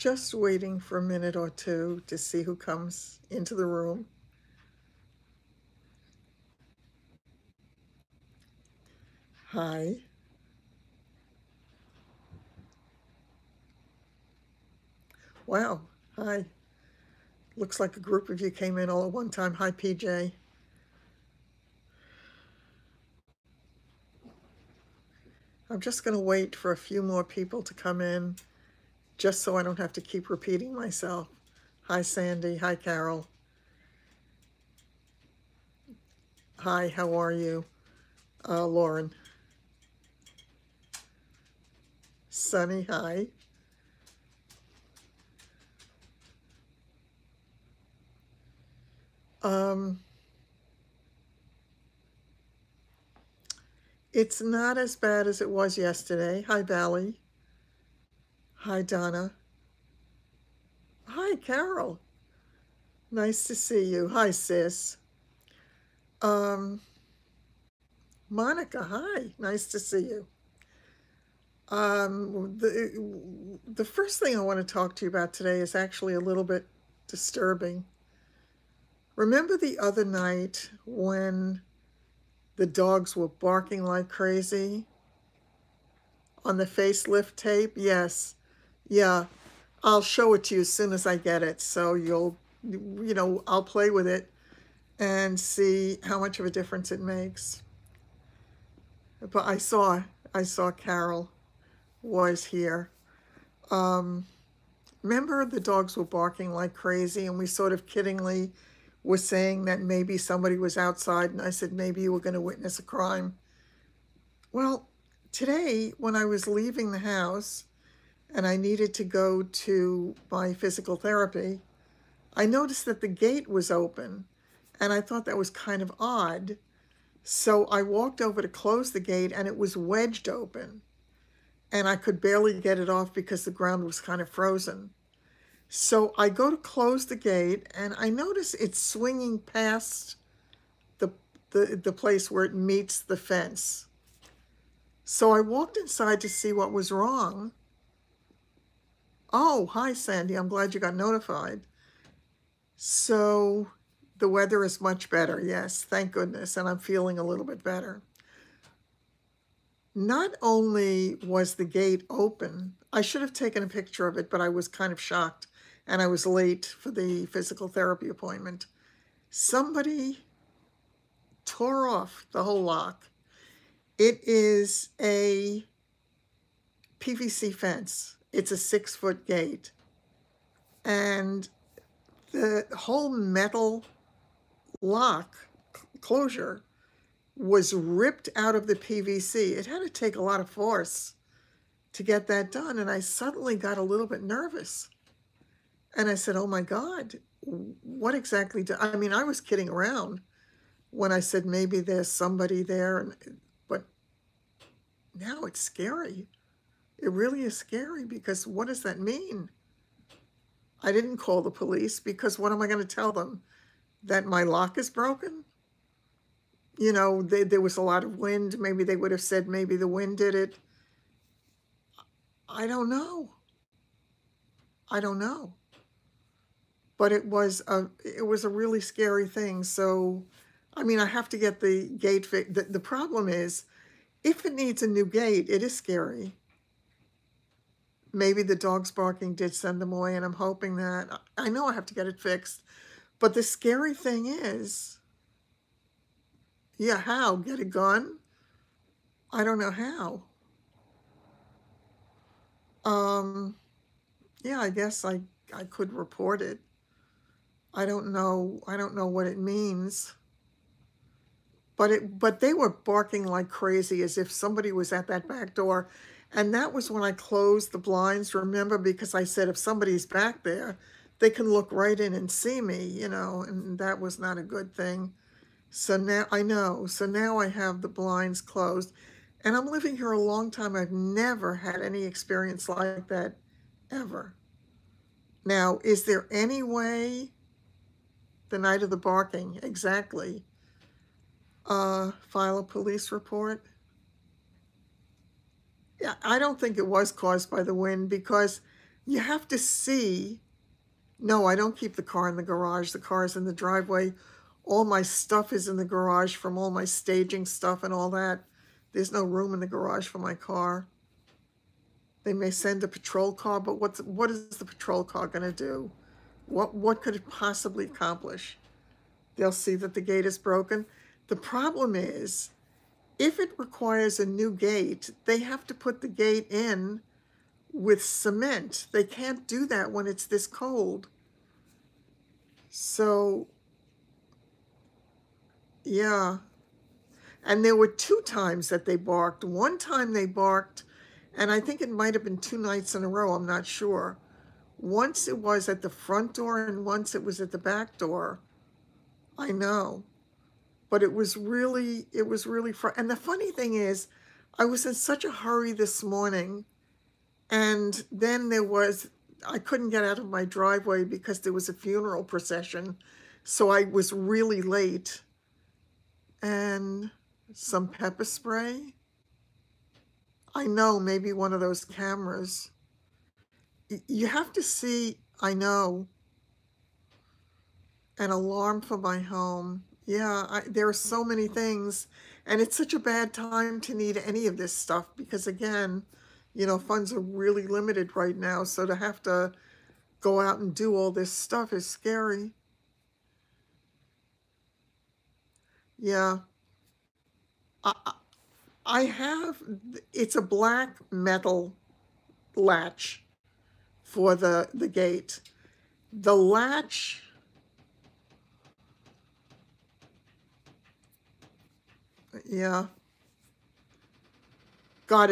Just waiting for a minute or two to see who comes into the room. Hi. Wow. Hi. Looks like a group of you came in all at one time. Hi, PJ. I'm just going to wait for a few more people to come in, just so I don't have to keep repeating myself. Hi, Sandy. Hi, Carol. Hi, how are you? Lauren. Sunny, hi. It's not as bad as it was yesterday. Hi, Valley. Hi, Donna. Hi, Carol. Nice to see you. Hi, sis. Um, Monica, hi. Nice to see you. The first thing I want to talk to you about today is actually a little bit disturbing. Remember the other night when the dogs were barking like crazy on the facelift tape? Yes. Yeah. I'll show it to you as soon as I get it. So I'll play with it and see how much of a difference it makes. But I saw Carol was here. Remember the dogs were barking like crazy and we sort of kiddingly were saying that maybe somebody was outside, and I said maybe you were going to witness a crime. Well, today when I was leaving the house and I needed to go to my physical therapy, I noticed that the gate was open and I thought that was kind of odd. So I walked over to close the gate and it was wedged open and I could barely get it off because the ground was kind of frozen. So I go to close the gate and I notice it's swinging past the place where it meets the fence. So I walked inside to see what was wrong. Oh, hi, Sandy. I'm glad you got notified. So the weather is much better. Yes, thank goodness. And I'm feeling a little bit better. Not only was the gate open, I should have taken a picture of it, but I was kind of shocked and I was late for the physical therapy appointment. Somebody tore off the whole lock. It is a PVC fence. It's a 6-foot gate. And the whole metal lock closure was ripped out of the PVC. It had to take a lot of force to get that done. And I suddenly got a little bit nervous. And I said, oh my God, what exactly I mean, I was kidding around when I said maybe there's somebody there, but now it's scary. It really is scary because what does that mean? I didn't call the police because what am I going to tell them? That my lock is broken? There was a lot of wind. Maybe they would have said maybe the wind did it. I don't know. But it was a really scary thing. So, I mean, I have to get the gate fixed. The problem is, if it needs a new gate, it is scary. Maybe the dogs barking did send them away, and I'm hoping that, I know I have to get it fixed. But the scary thing is, yeah, how? Get a gun? I don't know how. Yeah, I guess I could report it. I don't know what it means. But they were barking like crazy as if somebody was at that back door. And that was when I closed the blinds, remember, because I said if somebody's back there, they can look right in and see me, and that was not a good thing. So now I know. So now I have the blinds closed. And I'm living here a long time. I've never had any experience like that, ever. Now, is there any way, the night of the barking, exactly, file a police report? Yeah, I don't think it was caused by the wind because You have to see. No, I don't keep the car in the garage. The car's in the driveway. All my stuff is in the garage from all my staging stuff and all that. There's no room in the garage for my car. They may send a patrol car, but what is the patrol car going to do? What could it possibly accomplish? They'll see that the gate is broken. The problem is, if it requires a new gate, they have to put the gate in with cement. They can't do that when it's this cold. So, yeah. And there were 2 times that they barked. One time they barked, and I think it might have been 2 nights in a row, I'm not sure. Once it was at the front door and once it was at the back door. I know. But it was really and the funny thing is, I was in such a hurry this morning, and then I couldn't get out of my driveway because there was a funeral procession, so I was really late. And some pepper spray. I know, maybe one of those cameras. You have to see, I know, an alarm for my home. Yeah, there are so many things, and it's such a bad time to need any of this stuff because, again, funds are really limited right now, so to have to go out and do all this stuff is scary. Yeah. I have, it's a black metal latch for the gate. The latch, yeah. God,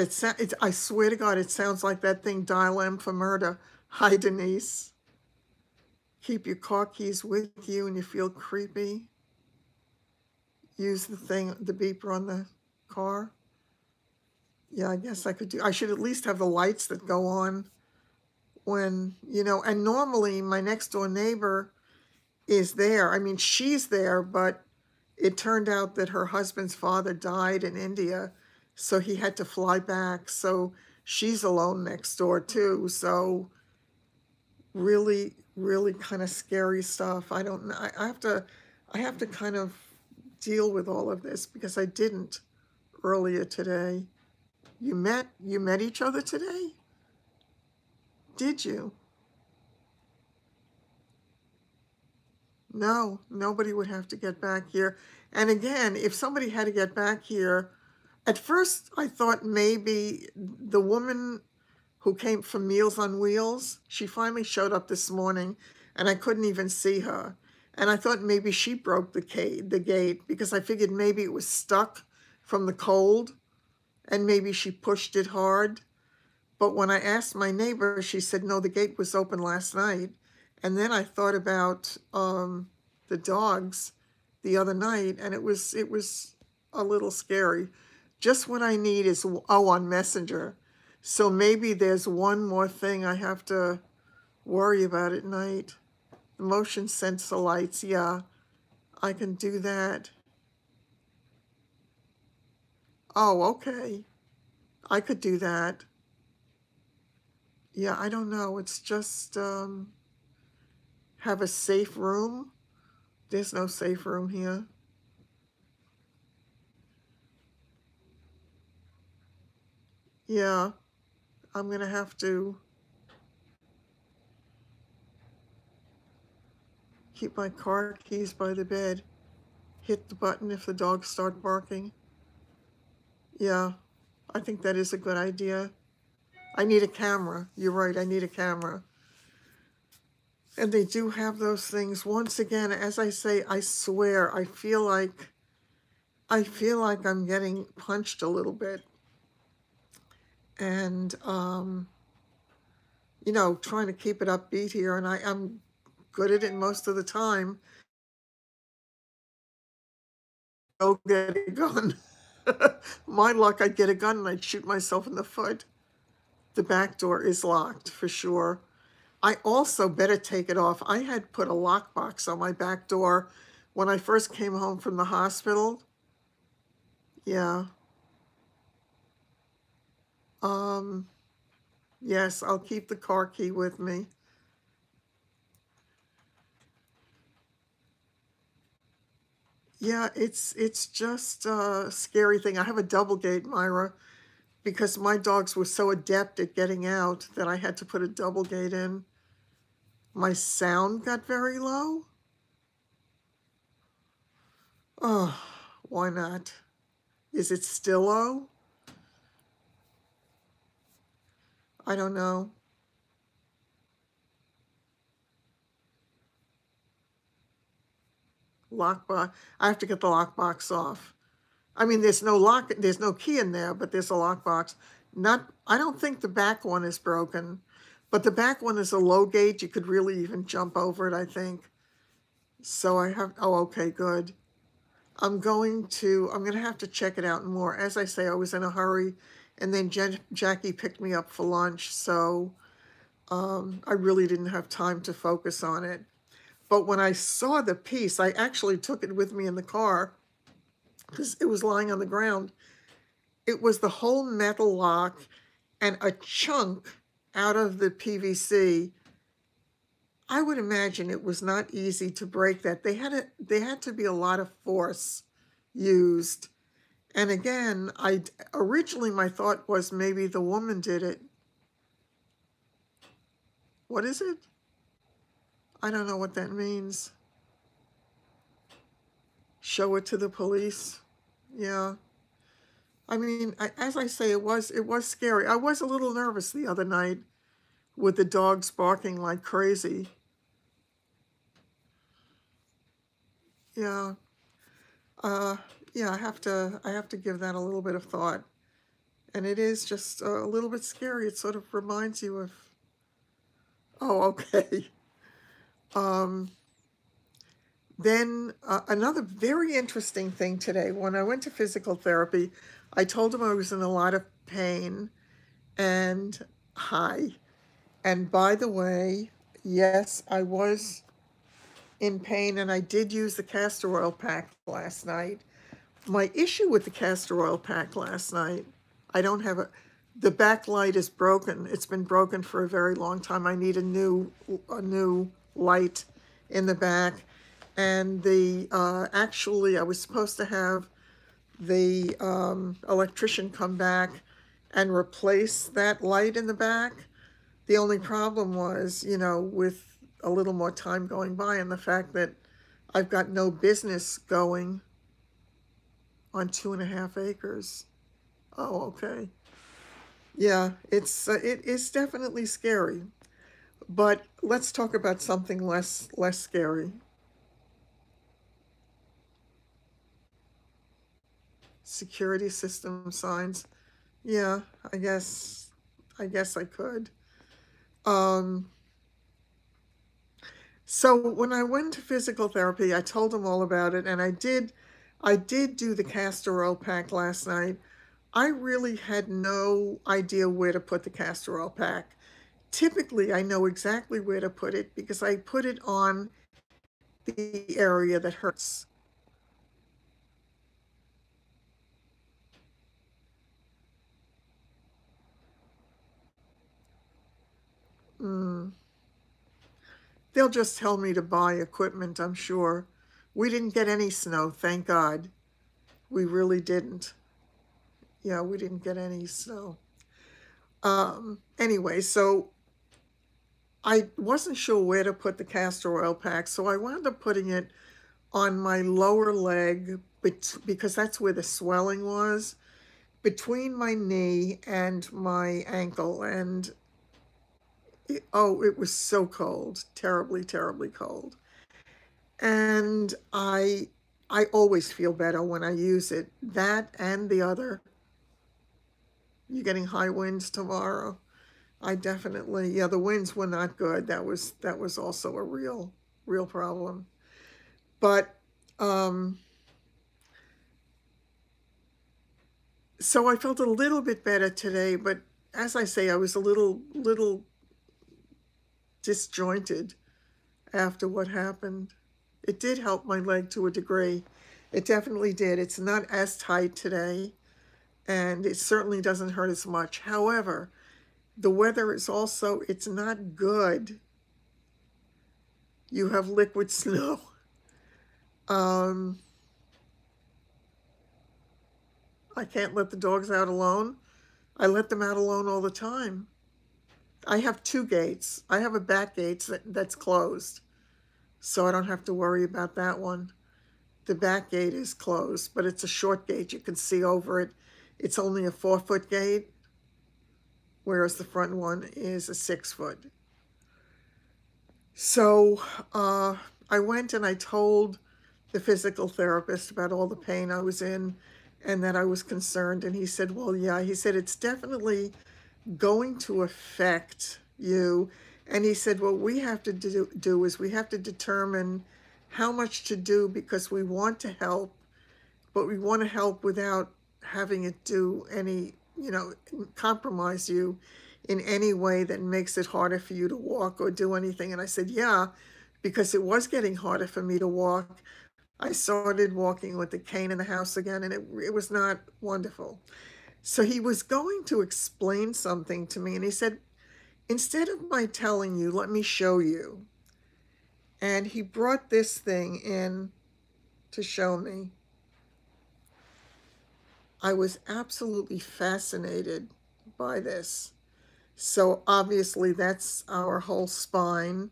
I swear to God, it sounds like that thing, Dial M for Murder. Hi, Denise. Keep your car keys with you and you feel creepy. Use the beeper on the car. Yeah, I guess I should at least have the lights that go on when, and normally my next door neighbor is there. I mean, she's there, but it turned out that her husband's father died in India, so he had to fly back. So she's alone next door too. So really, really kind of scary stuff. I don't know. I have to kind of deal with all of this because I didn't earlier today. You met each other today? Did you? No, nobody would have to get back here. And again, if somebody had to get back here, at first I thought maybe the woman who came from Meals on Wheels, she finally showed up this morning and I couldn't even see her. And I thought maybe she broke the gate because I figured maybe it was stuck from the cold and maybe she pushed it hard. But when I asked my neighbor, she said, no, the gate was open last night. And then I thought about the dogs the other night, and it was a little scary. Just what I need is, on Messenger. So maybe there's one more thing I have to worry about at night. The motion sensor lights, yeah, I can do that. Oh, okay. I could do that. Yeah, I don't know. It's just have a safe room. There's no safe room here. Yeah, I'm going to have to keep my car keys by the bed. Hit the button if the dogs start barking. Yeah, I think that is a good idea. I need a camera. You're right, I need a camera. And they do have those things. Once again, as I say, I swear, I feel like I'm getting punched a little bit. And, trying to keep it upbeat here, and I'm good at it most of the time. Go get a gun. My luck, I'd get a gun and I'd shoot myself in the foot. The back door is locked for sure. I also better take it off. I had put a lockbox on my back door when I first came home from the hospital. Yeah. Yes, I'll keep the car key with me. Yeah, it's just a scary thing. I have a double gate, Myra, because my dogs were so adept at getting out that I had to put a double gate in. My sound got very low. Oh, why not? Is it still low? I don't know. Lockbox. I have to get the lockbox off. I mean, there's no lock, there's no key in there, but there's a lockbox. Not, I don't think the back one is broken, but the back one is a low gate. You could really even jump over it, I think. So I have, oh, okay, good. I'm going to have to check it out more. As I say, I was in a hurry, and then Jackie picked me up for lunch, so I really didn't have time to focus on it. But when I saw the piece, I actually took it with me in the car because it was lying on the ground. It was the whole metal lock and a chunk out of the PVC. I would imagine it was not easy to break that. They had to be a lot of force used. And again, originally my thought was maybe the woman did it. What is it? I don't know what that means. Show it to the police. Yeah. I mean, as I say, it was scary. I was a little nervous the other night with the dogs barking like crazy. Yeah. Uh, yeah, I have to give that a little bit of thought. And it is just a little bit scary. It sort of reminds you of, oh, okay. Um, then another very interesting thing today, when I went to physical therapy, I told him I was in a lot of pain and hi. And by the way, yes, I was in pain and I did use the castor oil pack last night. My issue with the castor oil pack last night, I don't have the backlight is broken. It's been broken for a very long time. I need a new light in the back. And actually I was supposed to have the electrician come back and replace that light in the back. The only problem was, with a little more time going by and the fact that I've got no business going on 2.5 acres. Oh, okay. Yeah, it is definitely scary. But let's talk about something less scary. Security system signs. Yeah, I guess I could. Um, so when I went to physical therapy, I told them all about it, and I did do the castor oil pack last night. I really had no idea where to put the castor oil pack. Typically, I know exactly where to put it because I put it on the area that hurts. Mm. They'll just tell me to buy equipment, I'm sure. We didn't get any snow, thank God. We really didn't. Yeah, we didn't get any snow. Anyway, so I wasn't sure where to put the castor oil pack, so I wound up putting it on my lower leg because that's where the swelling was, between my knee and my ankle. And it was so cold, terribly, terribly cold. And I always feel better when I use it. That and the other, you're getting high winds tomorrow. I definitely, yeah, the winds were not good. That was also a real problem. But so I felt a little bit better today, but as I say, I was a little disjointed after what happened. It did help my leg to a degree. It definitely did. It's not as tight today, and it certainly doesn't hurt as much. However, the weather is also, it's not good. You have liquid snow. I can't let the dogs out alone. I let them out alone all the time. I have two gates. I have a back gate that's closed, so I don't have to worry about that one. The back gate is closed, but it's a short gate. You can see over it. It's only a 4-foot gate, whereas the front one is a 6-foot. So I went and I told the physical therapist about all the pain I was in and that I was concerned. And he said, well, yeah, he said, it's definitely going to affect you. And he said, what we have to do is we have to determine how much to do, because we want to help, but we want to help without having it do any, compromise you in any way that makes it harder for you to walk or do anything. And I said, yeah, because it was getting harder for me to walk. I started walking with the cane in the house again, and it was not wonderful. So he was going to explain something to me, and he said, instead of my telling you, let me show you. And he brought this thing in to show me. I was absolutely fascinated by this. So obviously that's our whole spine,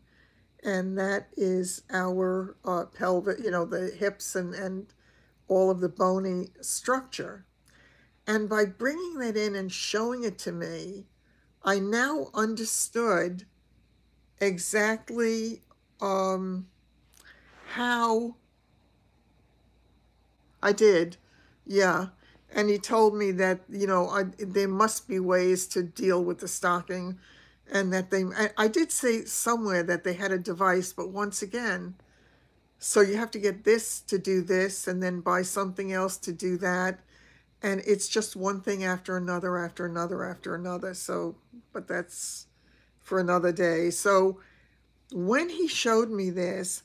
and that is our pelvic, the hips and all of the bony structure. And by bringing that in and showing it to me, I now understood exactly how I did. Yeah. And he told me that, there must be ways to deal with the stocking, and that I did say somewhere that they had a device, but once again, so you have to get this to do this and then buy something else to do that. And it's just one thing after another, after another, after another. So, but that's for another day. So when he showed me this,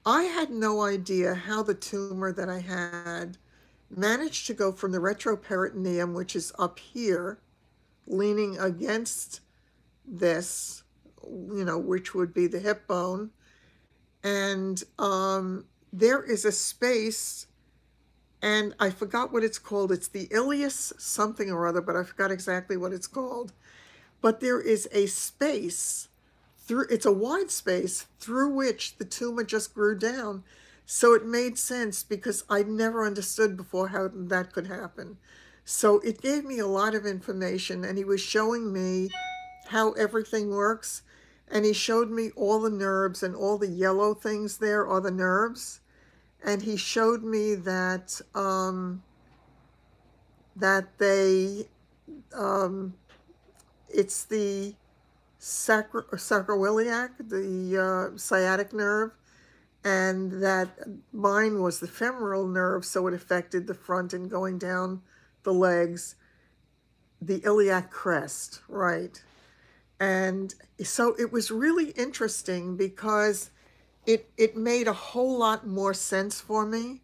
I had no idea how the tumor that I had managed to go from the retroperitoneum, which is up here, leaning against this, which would be the hip bone. And there is a space, and I forgot what it's called. It's the ilius something or other, but I forgot exactly what it's called. But there is a space it's a wide space through which the tumor just grew down. So it made sense, because I never understood before how that could happen. So it gave me a lot of information, and he was showing me how everything works. And he showed me all the nerves, and all the yellow things there are the nerves. And he showed me that it's the sacroiliac, the sciatic nerve, and that mine was the femoral nerve, so it affected the front and going down the legs, the iliac crest, right? And so it was really interesting, because it made a whole lot more sense for me.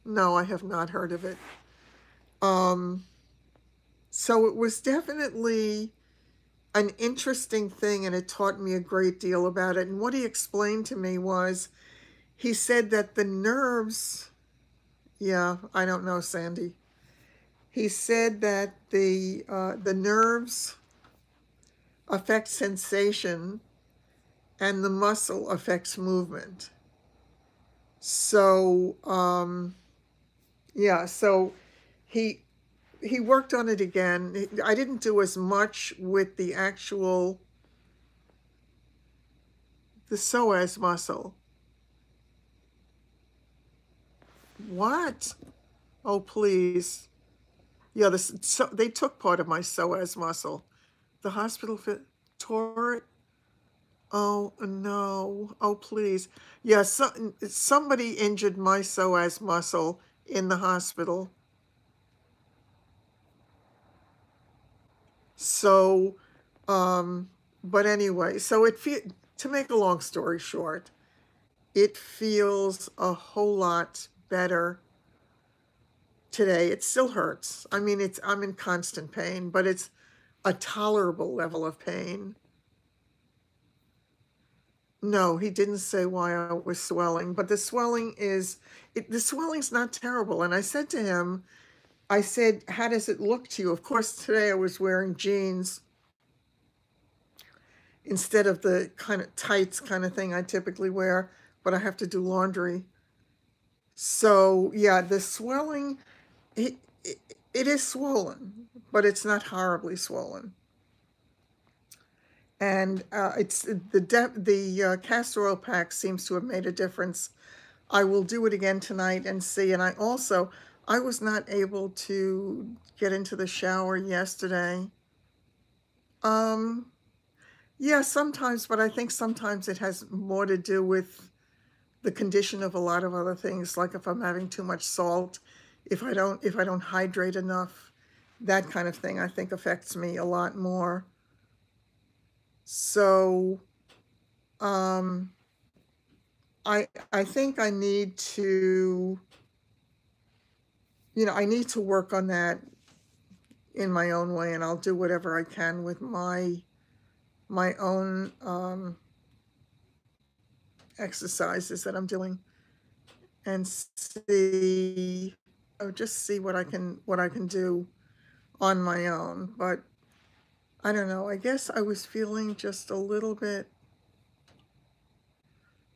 No, I have not heard of it. So it was definitely an interesting thing, and it taught me a great deal about it. And what he explained to me was, he said that the nerves, yeah, I don't know, Sandy. He said that the nerves affect sensation, and the muscle affects movement. So, yeah, so he worked on it again. I didn't do as much with the psoas muscle. What? Oh, please. Yeah, they took part of my psoas muscle. The hospital tore it. Oh, no. Oh, please. Yeah, somebody injured my psoas muscle in the hospital. So, but anyway, so to make a long story short, it feels a whole lot better. today. It still hurts. I mean, I'm in constant pain, but it's a tolerable level of pain. No, he didn't say why I was swelling, but the swelling's not terrible. And I said to him, I said, how does it look to you? Of course, today I was wearing jeans instead of the kind of tights kind of thing I typically wear, but I have to do laundry. So yeah, the swelling, it, it, it is swollen, but it's not horribly swollen. And it's the castor oil pack seems to have made a difference. I will do it again tonight and see. And I was not able to get into the shower yesterday. Um, yeah, sometimes, but I think sometimes it has more to do with the condition of a lot of other things, like if I'm having too much salt, if I don't hydrate enough, that kind of thing I think affects me a lot more. So um, I think I need to, I need to work on that in my own way, and I'll do whatever I can with my own exercises that I'm doing, and see, just see what I can do on my own. But I don't know. I guess I was feeling just a little bit.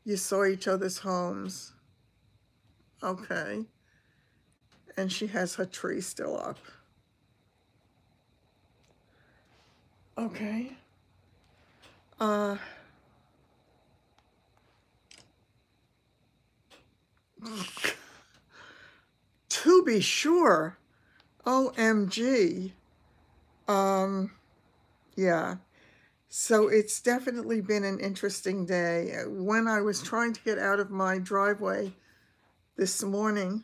You saw each other's homes. Okay. And she has her tree still up. Okay. Uh, to be sure. OMG. Yeah. So it's definitely been an interesting day. When I was trying to get out of my driveway this morning,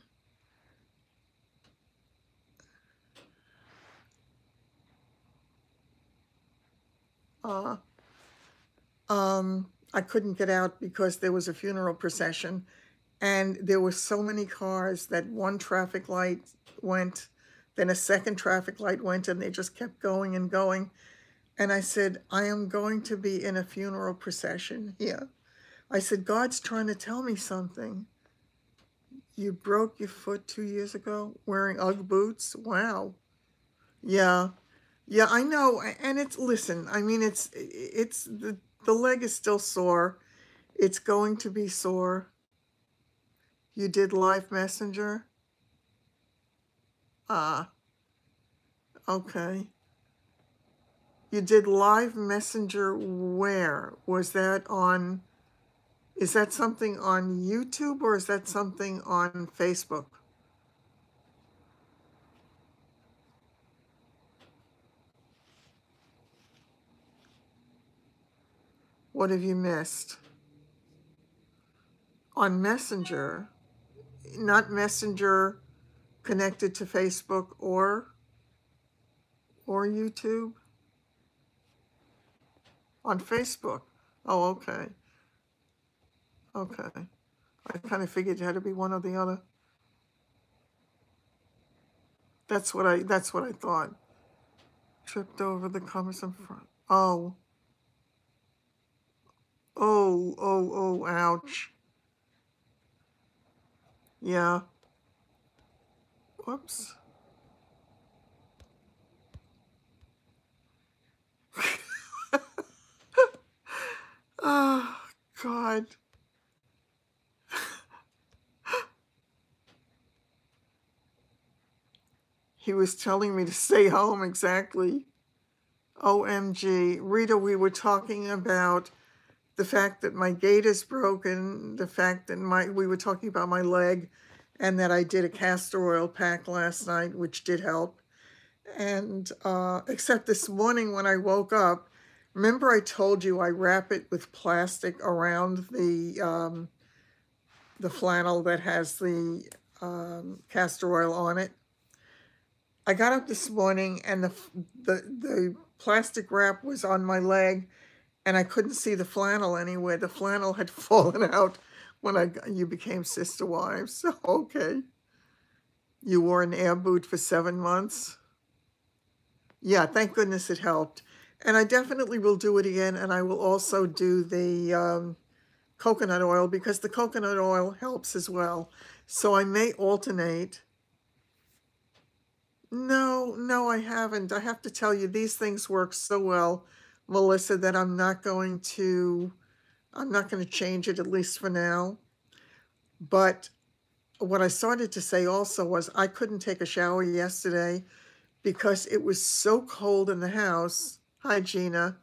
uh, I couldn't get out because there was a funeral procession, and there were so many cars that one traffic light went, then a second traffic light went, and they just kept going and going. And I said, I am going to be in a funeral procession here. I said, God's trying to tell me something. You broke your foot 2 years ago wearing Ugg boots? Wow. Yeah. Yeah, I know. And listen, I mean, the leg is still sore. It's going to be sore. You did live messenger? Ah, okay. You did live messenger where? Was that on, is that something on YouTube or is that something on Facebook? What have you missed? On Messenger, not Messenger connected to Facebook or YouTube? On Facebook. Oh, okay. Okay. I kind of figured it had to be one or the other. That's what I thought. Tripped over the covers in front. Oh. Oh, ouch. Yeah. Whoops. Oh, God. He was telling me to stay home, exactly. OMG. Rita, we were talking about the fact that my gait is broken, the fact that we were talking about my leg, and that I did a castor oil pack last night, which did help. And except this morning when I woke up, remember I told you I wrap it with plastic around the flannel that has the castor oil on it. I got up this morning and the plastic wrap was on my leg, and I couldn't see the flannel anywhere. The flannel had fallen out when you became sister wives. So, okay. You wore an air boot for 7 months? Yeah, thank goodness it helped. And I definitely will do it again, and I will also do the coconut oil because the coconut oil helps as well. So I may alternate. No, no, I haven't. I have to tell you, these things work so well, Melissa, that I'm not going to change it, at least for now. But what I started to say also was I couldn't take a shower yesterday because it was so cold in the house, hi Gina,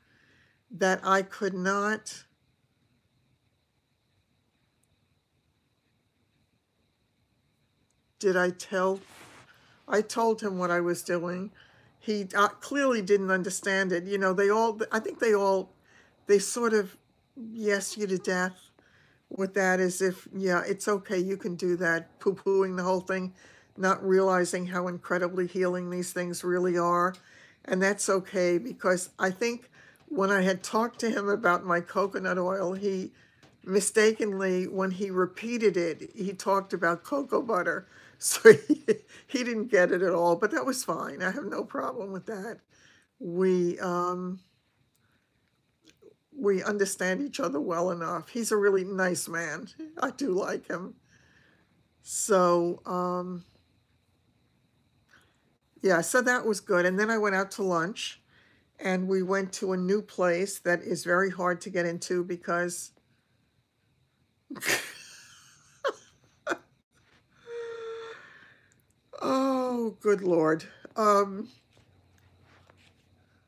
that I could not. Did I tell? I told him what I was doing. He clearly didn't understand it. You know, I think they sort of yes you to death with that, as if, yeah, it's okay, you can do that, poo-pooing the whole thing, not realizing how incredibly healing these things really are. And that's okay, because I think when I had talked to him about my coconut oil, he mistakenly, when he repeated it, he talked about cocoa butter. So he didn't get it at all, but that was fine. I have no problem with that. We um, we understand each other well enough. He's a really nice man. I do like him. So, yeah, so that was good. And then I went out to lunch and we went to a new place that is very hard to get into because oh, good Lord. Um,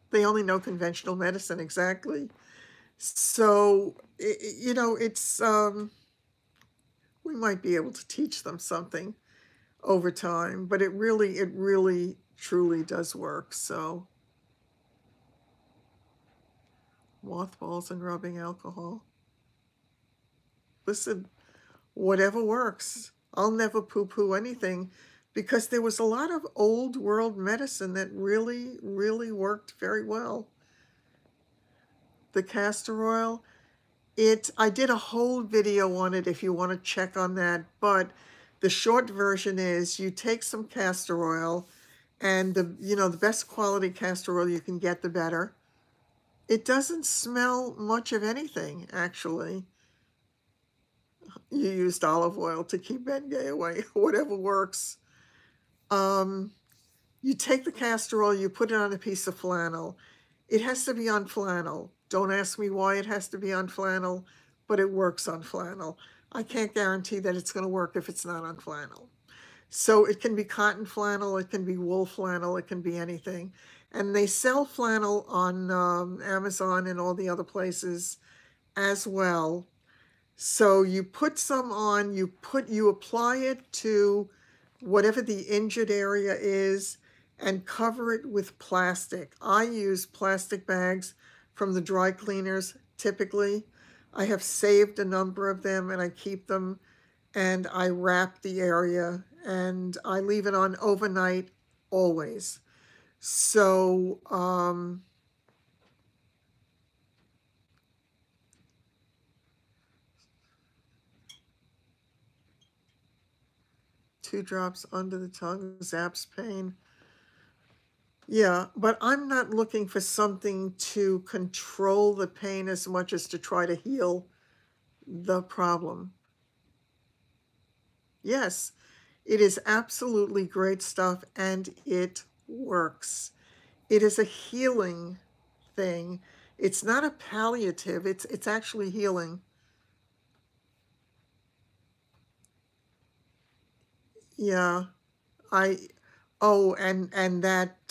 they only know conventional medicine, exactly. So, you know, we might be able to teach them something over time, but it really, truly does work. So, mothballs and rubbing alcohol. Listen, whatever works. I'll never poo-poo anything because there was a lot of old world medicine that really, really worked very well. The castor oil, I did a whole video on it if you want to check on that, but the short version is you take some castor oil, and the best quality castor oil you can get, the better. It doesn't smell much of anything, actually. You used olive oil to keep Bengay away, whatever works. Um, you take the castor oil, you put it on a piece of flannel. It has to be on flannel. Don't ask me why it has to be on flannel, but it works on flannel. I can't guarantee that it's going to work if it's not on flannel. So it can be cotton flannel, it can be wool flannel, it can be anything. And they sell flannel on Amazon and all the other places as well. So you put some on, you apply it to whatever the injured area is and cover it with plastic. I use plastic bags from the dry cleaners typically. I have saved a number of them and I keep them, and I wrap the area and I leave it on overnight always. So 2 drops under the tongue zaps pain. Yeah, but I'm not looking for something to control the pain as much as to try to heal the problem. Yes, it is absolutely great stuff and it works. It is a healing thing. It's not a palliative, it's actually healing. Yeah. I Oh, and that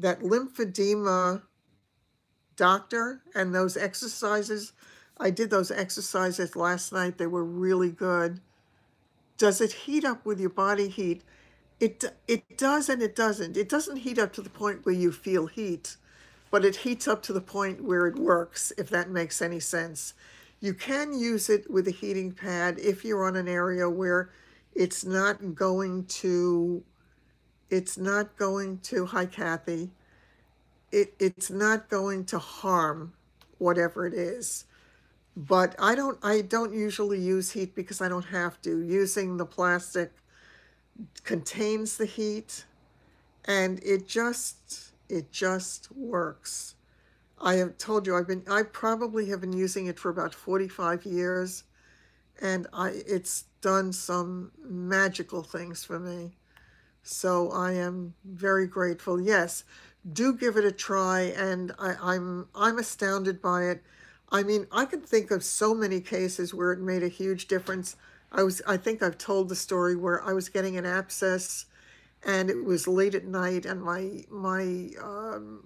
lymphedema doctor and those exercises, I did those exercises last night. They were really good. Does it heat up with your body heat? It does and it doesn't. It doesn't heat up to the point where you feel heat, but it heats up to the point where it works, if that makes any sense. You can use it with a heating pad if you're on an area where it's not going to, hi Kathy, it's not going to harm whatever it is. But I don't usually use heat because I don't have to. Using contains the heat, and it just works. I have told you I probably have been using it for about 45 years, and it's done some magical things for me. So I am very grateful. Yes, do give it a try, and I'm astounded by it. I mean, I can think of so many cases where it made a huge difference. I think I've told the story where I was getting an abscess, and it was late at night, and my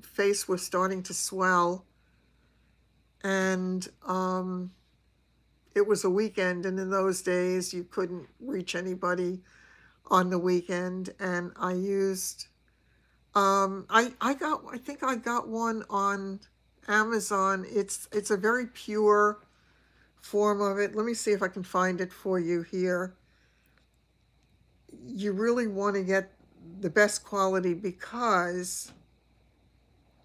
face was starting to swell, and it was a weekend, and in those days you couldn't reach anybody on the weekend, and I used I think I got one on Amazon. It's a very pure form of it. Let me see if I can find it for you here. You really want to get the best quality, because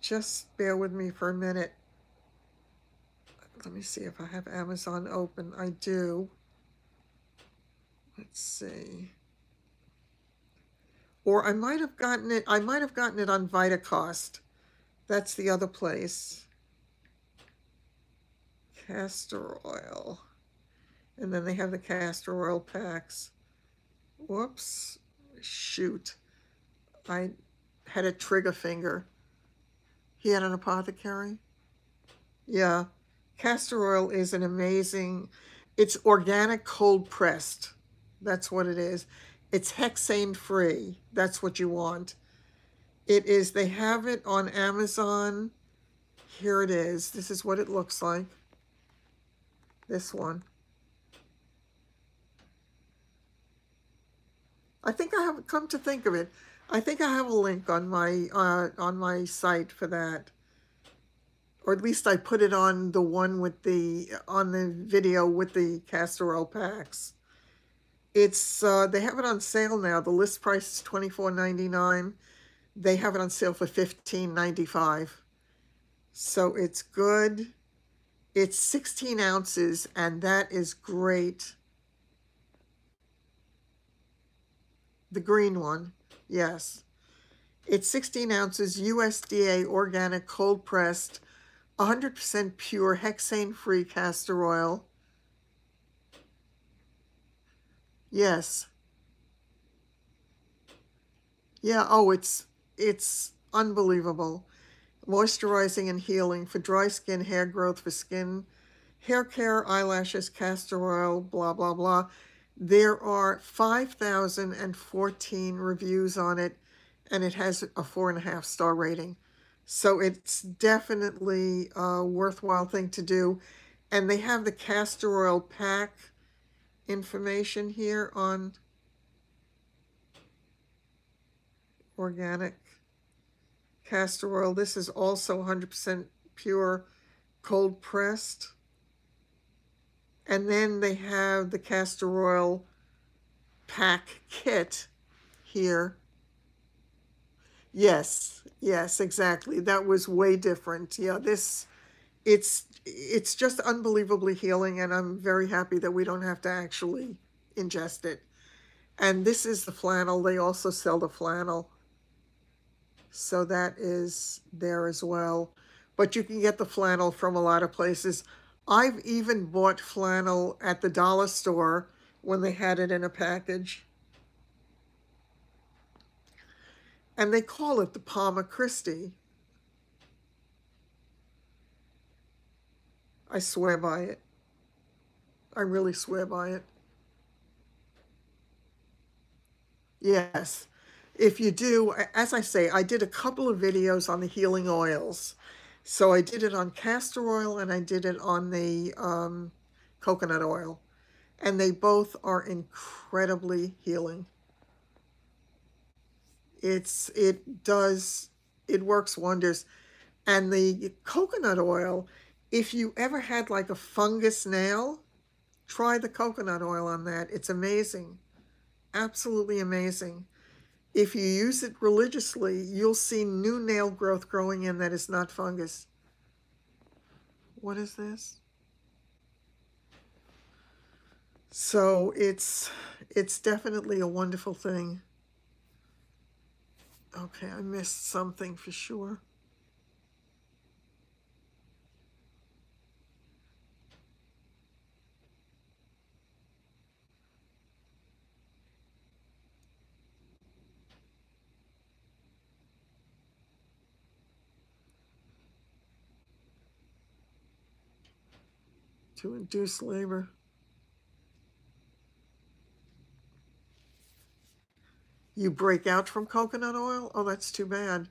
just bear with me for a minute. Let me see if I have Amazon open. I do. Let's see. Or I might have gotten it on Vitacost. That's the other place. Castor oil. And then they have the castor oil packs. Whoops. Shoot. I had a trigger finger. He had an apothecary? Yeah. Castor oil is an amazing, it's organic cold pressed. That's what it is. It's hexane free. That's what you want. It is, they have it on Amazon. Here it is. This is what it looks like. This one. I think I have, come to think of it, I think I have a link on my site for that. Or at least I put it on the one with on the video with the castor oil packs. It's, they have it on sale now. The list price is $24.99. They have it on sale for $15.95. So it's good. It's 16 ounces, and that is great. The green one, yes. It's 16 ounces, USDA organic cold pressed, 100% pure hexane-free castor oil. Yes. Yeah, oh, it's unbelievable. Moisturizing and healing for dry skin, hair growth, for skin, hair care, eyelashes, castor oil, blah, blah, blah. There are 5,014 reviews on it, and it has a 4.5-star rating. So it's definitely a worthwhile thing to do. And they have the castor oil pack information here on organic castor oil. This is also 100% pure cold pressed. And then they have the castor oil pack kit here. Yes, yes, exactly. That was way different. Yeah, it's just unbelievably healing, and I'm very happy that we don't have to actually ingest it. And this is the flannel. They also sell the flannel. So that is there as well. But you can get the flannel from a lot of places. I've even bought flannel at the dollar store when they had it in a package. And they call it the Palmer Christie. I swear by it. I really swear by it. Yes. If you do, as I say, I did a couple of videos on the healing oils. So I did it on castor oil, and I did it on the coconut oil. And they both are incredibly healing. It works wonders. And the coconut oil, if you ever had like a fungus nail, try the coconut oil on that. It's amazing. Absolutely amazing. If you use it religiously, you'll see new nail growth growing in that is not fungus. What is this? So it's definitely a wonderful thing. Okay, I missed something for sure. To induce labor. You break out from coconut oil? Oh, that's too bad.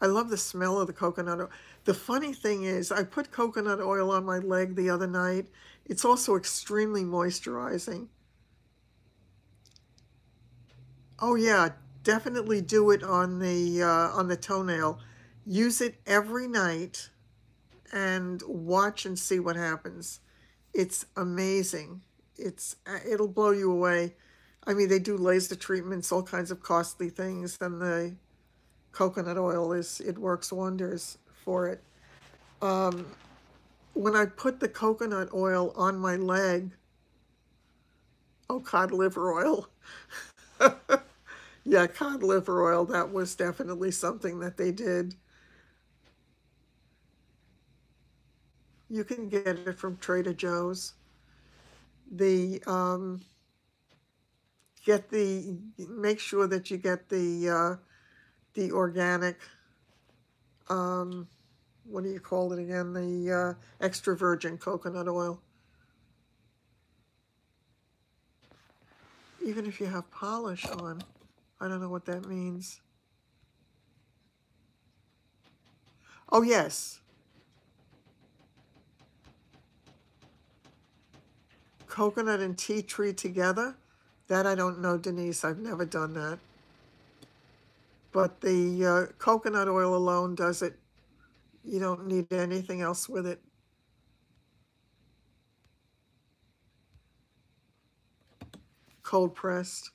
I love the smell of the coconut oil. The funny thing is, I put coconut oil on my leg the other night. It's also extremely moisturizing. Oh yeah, definitely do it on the toenail. Use it every night and watch and see what happens. It's amazing. It'll blow you away. I mean, they do laser treatments, all kinds of costly things, and the coconut oil it works wonders for it. Um, when I put the coconut oil on my leg, oh, cod liver oil. Yeah, cod liver oil, that was definitely something that they did. You can get it from Trader Joe's. The get the make sure that you get the organic um, what do you call it again? The extra virgin coconut oil. Even if you have polish on, I don't know what that means. Oh yes, coconut and tea tree together. That I don't know, Denise. I've never done that. But the coconut oil alone does it. You don't need anything else with it. Cold pressed.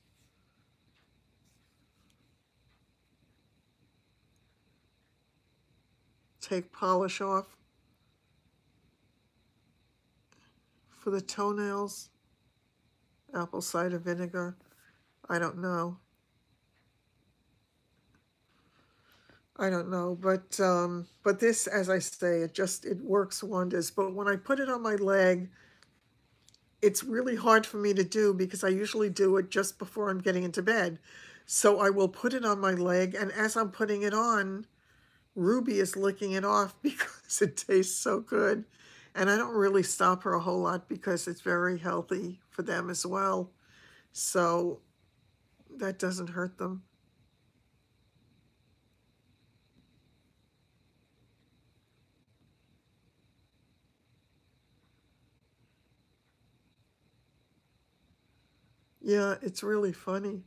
Take polish off for the toenails. Apple cider vinegar. I don't know. I don't know, but this, as I say, it works wonders. But when I put it on my leg, it's really hard for me to do because I usually do it just before I'm getting into bed. So I will put it on my leg, and as I'm putting it on, Ruby is licking it off because it tastes so good. And I don't really stop her a whole lot because it's very healthy for them as well. So that doesn't hurt them. Yeah, it's really funny.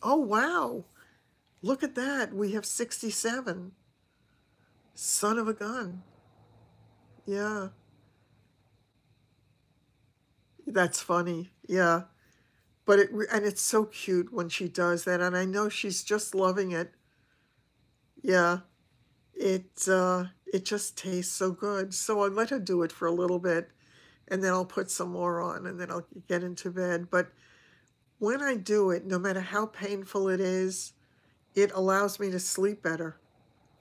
Oh, wow. Look at that. We have 67. Son of a gun. Yeah, that's funny. Yeah. But and it's so cute when she does that, and I know she's just loving it. Yeah. It just tastes so good. So I let her do it for a little bit, and then I'll put some more on, and then I'll get into bed. But when I do it, no matter how painful it is, it allows me to sleep better.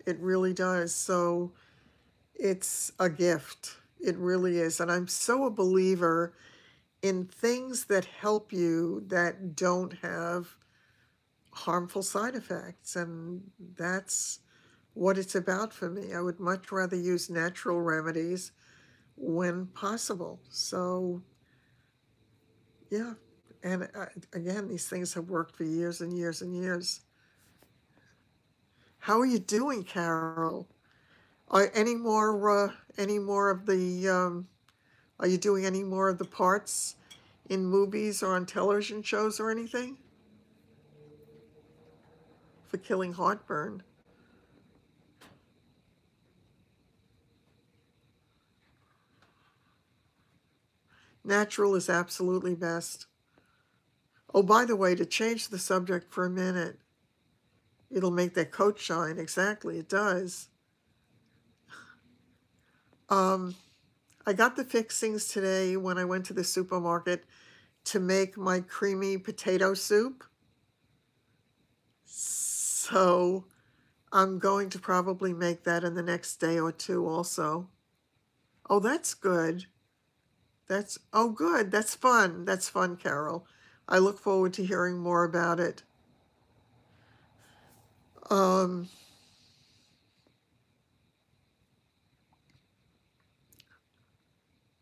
It really does. So it's a gift. It really is. And I'm so a believer in things that help you that don't have harmful side effects. And that's what it's about for me. I would much rather use natural remedies when possible. So, yeah. And again, these things have worked for years and years and years. How are you doing, Carol? Any more of the are you doing any more of the parts in movies or on television shows or anything for killing heartburn? Natural is absolutely best. Oh, by the way, to change the subject for a minute, it'll make that coat shine. Exactly, it does. Um, I got the fixings today when I went to the supermarket, to make my creamy potato soup. So I'm going to probably make that in the next day or two also. Oh, that's good. Oh, good. That's fun. That's fun, Carol. I look forward to hearing more about it.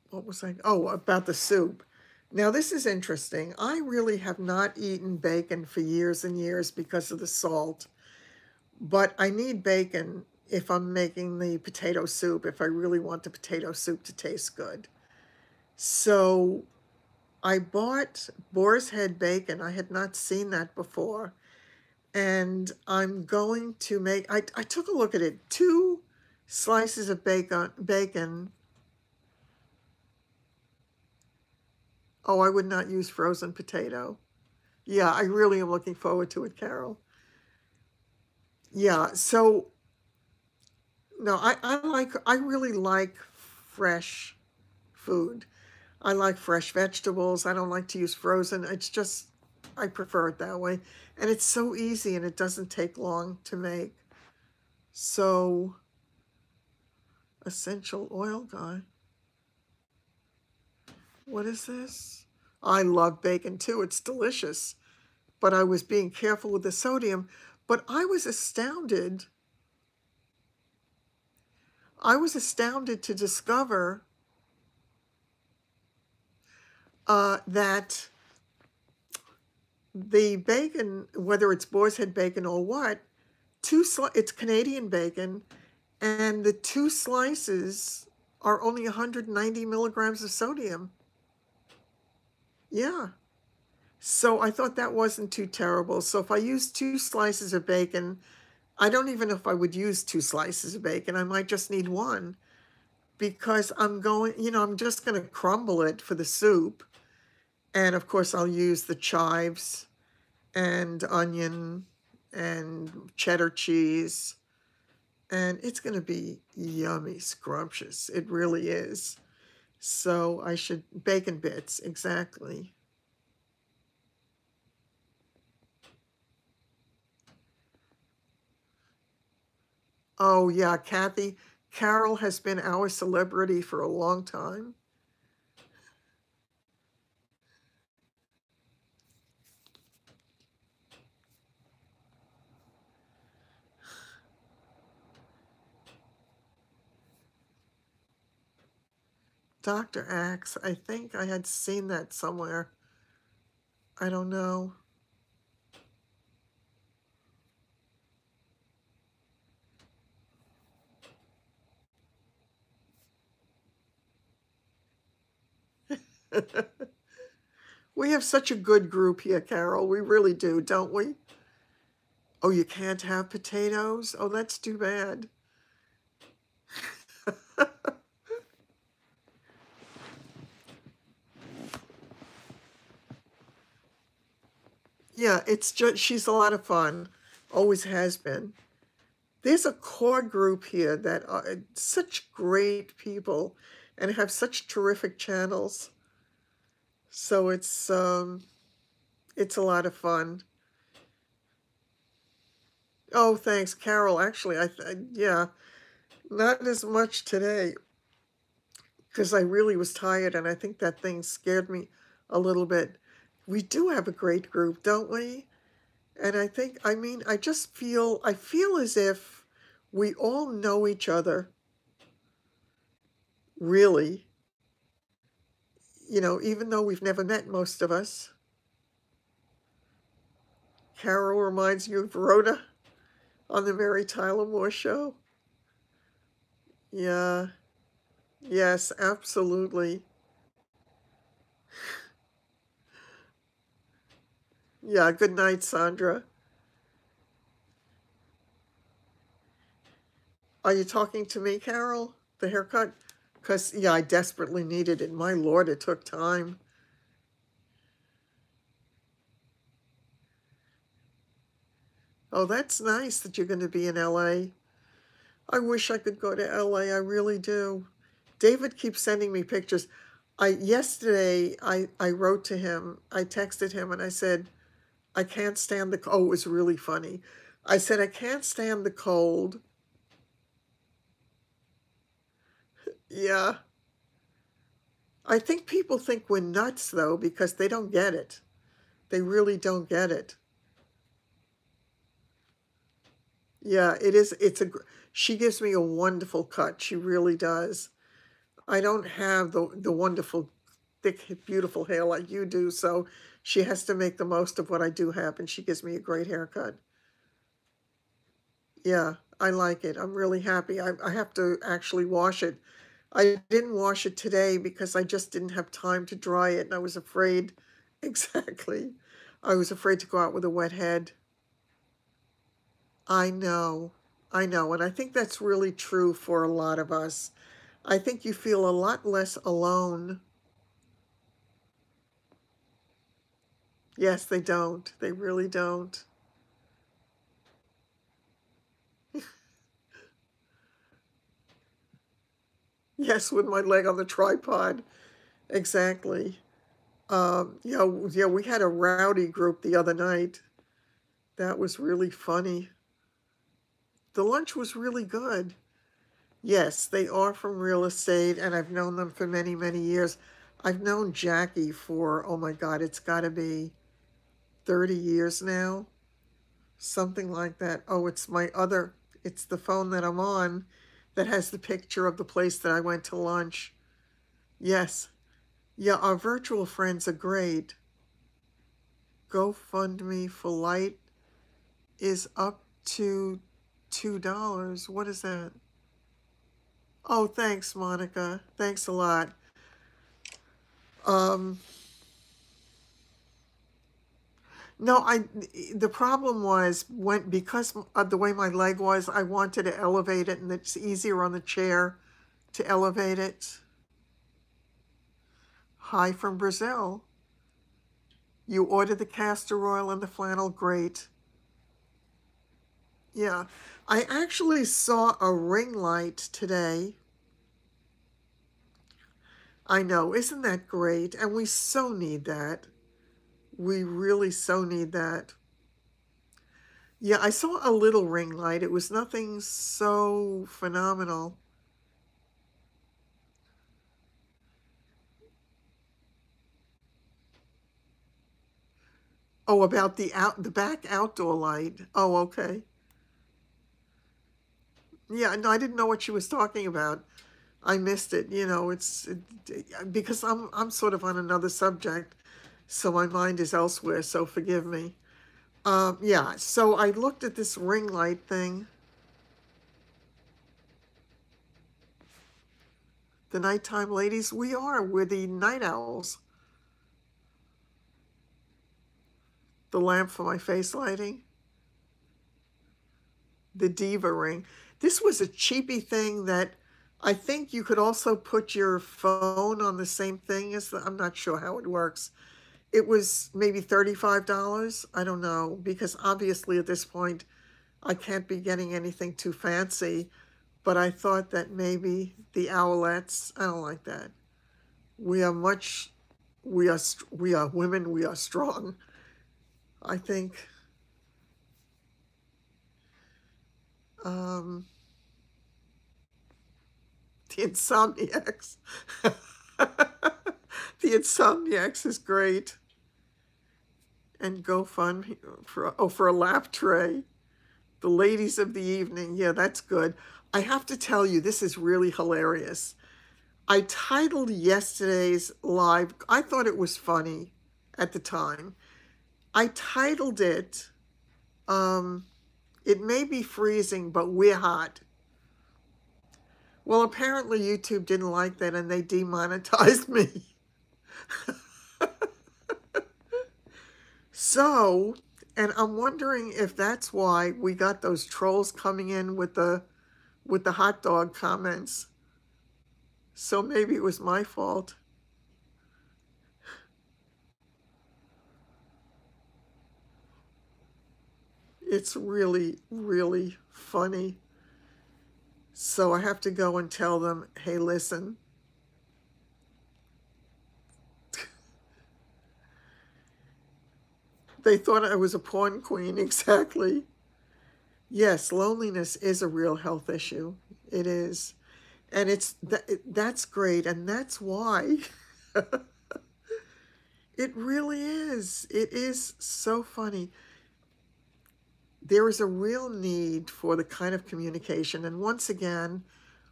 What was I? Oh, about the soup. Now, this is interesting. I really have not eaten bacon for years and years because of the salt, but I need bacon if I'm making the potato soup, if I really want the potato soup to taste good. So I bought boar's head bacon. I had not seen that before. And I'm going to make, I took a look at it, 2 slices of bacon. Oh, I would not use frozen potato. Yeah, I really am looking forward to it, Carol. Yeah, so no, I really like fresh food. I like fresh vegetables. I don't like to use frozen. It's just, I prefer it that way. And it's so easy and it doesn't take long to make. So, essential oil guy. What is this? I love bacon too. It's delicious. But I was being careful with the sodium. But I was astounded. I was astounded to discover that the bacon, whether it's boar's head bacon or what, it's Canadian bacon, and the 2 slices are only 190 milligrams of sodium. Yeah. So I thought that wasn't too terrible. So if I use 2 slices of bacon, I don't even know if I would use 2 slices of bacon. I might just need 1 because I'm just going to crumble it for the soup. And of course, I'll use the chives and onion and cheddar cheese. And it's going to be yummy, scrumptious. It really is. So I should, bacon bits, exactly. Oh, yeah, Kathy. Carol has been our celebrity for a long time. Dr. Axe, I think I had seen that somewhere. I don't know. We have such a good group here, Carol. We really do, don't we? Oh, you can't have potatoes? Oh, that's too bad. Yeah, it's just, she's a lot of fun. Always has been. There's a core group here that are such great people and have such terrific channels. So it's a lot of fun. Oh, thanks, Carol. Actually, yeah, not as much today because I really was tired and I think that thing scared me a little bit. We do have a great group, don't we? And I just I feel as if we all know each other, really, even though we've never met, most of us. Carol reminds you of Rhoda on the Mary Tyler Moore Show. Yeah, yes, absolutely. Yeah, good night, Sandra. Are you talking to me, Carol? The haircut? Because, yeah, I desperately needed it. My Lord, it took time. Oh, that's nice that you're going to be in LA. I wish I could go to LA. I really do. David keeps sending me pictures. Yesterday I wrote to him, I texted him and I said, I can't stand the, oh, it was really funny. I said, I can't stand the cold. Yeah. I think people think we're nuts though, because they don't get it. They really don't get it. Yeah, it is. She gives me a wonderful cut. She really does. I don't have the wonderful, thick, beautiful hair like you do, so she has to make the most of what I do have, and she gives me a great haircut. Yeah, I like it. I'm really happy. I have to actually wash it. I didn't wash it today because I just didn't have time to dry it, and I was afraid, exactly. I was afraid to go out with a wet head. I know. I know. And I think that's really true for a lot of us. I think you feel a lot less alone. Yes, they don't. They really don't. Yes, with my leg on the tripod. Exactly. Yeah, we had a rowdy group the other night. That was really funny. The lunch was really good. Yes, they are from real estate, and I've known them for many, many years. I've known Jackie for, oh my God, it's got to be 30 years now, something like that. Oh, it's the phone that I'm on that has the picture of the place that I went to lunch. Yes. Yeah, our virtual friends are great. GoFundMe for Light is up to $2. What is that? Oh, thanks, Monica. Thanks a lot. Um, no, the problem was because of the way my leg was, I wanted to elevate it, and it's easier on the chair to elevate it. Hi from Brazil. You ordered the castor oil and the flannel, great. Yeah, I actually saw a ring light today. I know, isn't that great? And we so need that. We really so need that. Yeah, I saw a little ring light. It was nothing so phenomenal. Oh, about the back outdoor light. Oh, okay. Yeah, no, I didn't know what she was talking about. I missed it. Because I'm sort of on another subject, so my mind is elsewhere, so forgive me. Yeah, so I looked at this ring light thing, the nighttime ladies. We're the night owls. The lamp for my face lighting, the diva ring. This was a cheapy thing that I think you could also put your phone on the same thing I'm not sure how it works. It was maybe $35. I don't know, because obviously at this point I can't be getting anything too fancy, but I thought that maybe the owlettes, I don't like that. We are much, we are women, we are strong. I think, um, the Insomniacs. The Insomniacs is great. And GoFundMe for a lap tray. The ladies of the evening. Yeah, that's good. I have to tell you, this is really hilarious. I titled yesterday's live, I thought it was funny at the time. I titled it, It May Be Freezing, but We're Hot. Well, apparently YouTube didn't like that and they demonetized me. So, and I'm wondering if that's why we got those trolls coming in with the hot dog comments. So maybe it was my fault. It's really, really funny. So I have to go and tell them, hey, listen, They thought I was a porn queen, exactly. Yes, loneliness is a real health issue. It is. And that's great, and that's why it really is. It is so funny. There is a real need for the kind of communication. And once again,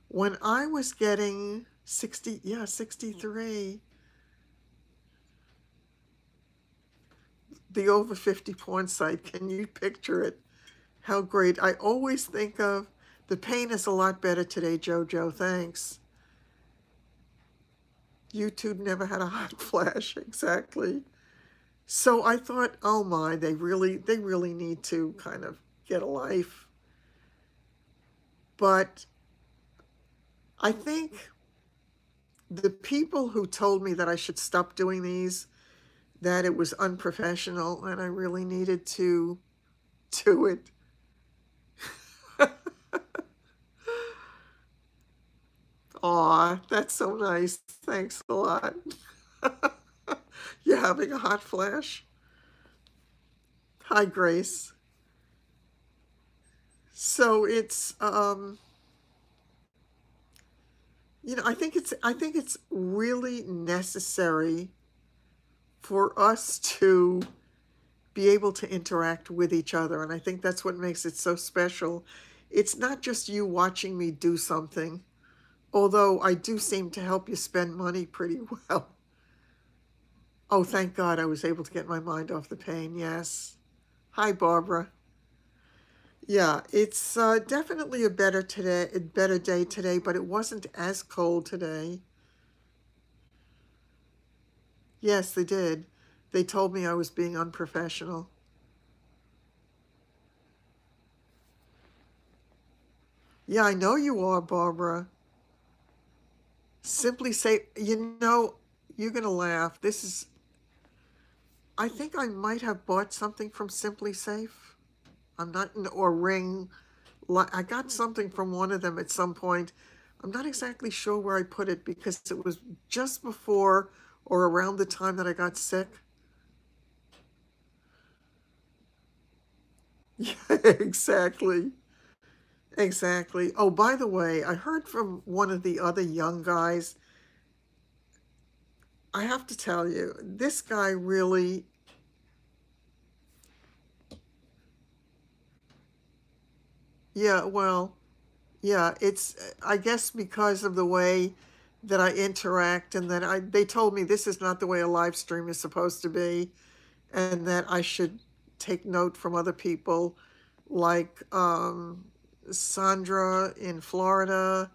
when I was getting 60, yeah, 63, the over 50 porn site, can you picture it? How great. I always think of the pain is a lot better today, JoJo. Thanks. YouTube never had a hot flash, exactly. So I thought, oh my, they really need to kind of get a life. But I think the people who told me that I should stop doing these, that it was unprofessional and I really needed to do it. Aw, that's so nice. Thanks a lot. You having a hot flash? Hi, Grace. So it's I think it's really necessary for us to be able to interact with each other, and I think that's what makes it so special. It's not just you watching me do something, although I do seem to help you spend money pretty well. Oh, thank God I was able to get my mind off the pain. Yes. Hi, Barbara. Yeah, it's definitely a better day today, but it wasn't as cold today. Yes, they did. They told me I was being unprofessional. Yeah, I know you are, Barbara. Simply say, you're gonna laugh. I think I might have bought something from Simply Safe. I'm not, or Ring. I got something from one of them at some point. I'm not exactly sure where I put it because it was just before or around the time that I got sick. Yeah, exactly. Exactly. Oh, by the way, I heard from one of the other young guys. I have to tell you, this guy really, yeah, well, yeah, I guess because of the way that I interact and that they told me this is not the way a live stream is supposed to be, and that I should take note from other people like Sandra in Florida,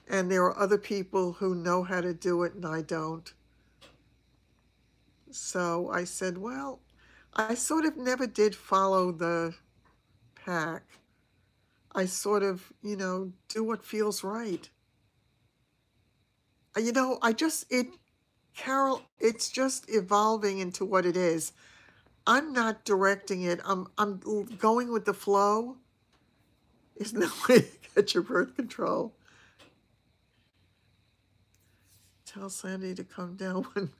and there are other people who know how to do it and I don't. So I said, well, I sort of never did follow the pack. I sort of, do what feels right. I just, Carol, it's just evolving into what it is. I'm not directing it. I'm going with the flow. Isn't that way to get your birth control? Tell Sandy to come down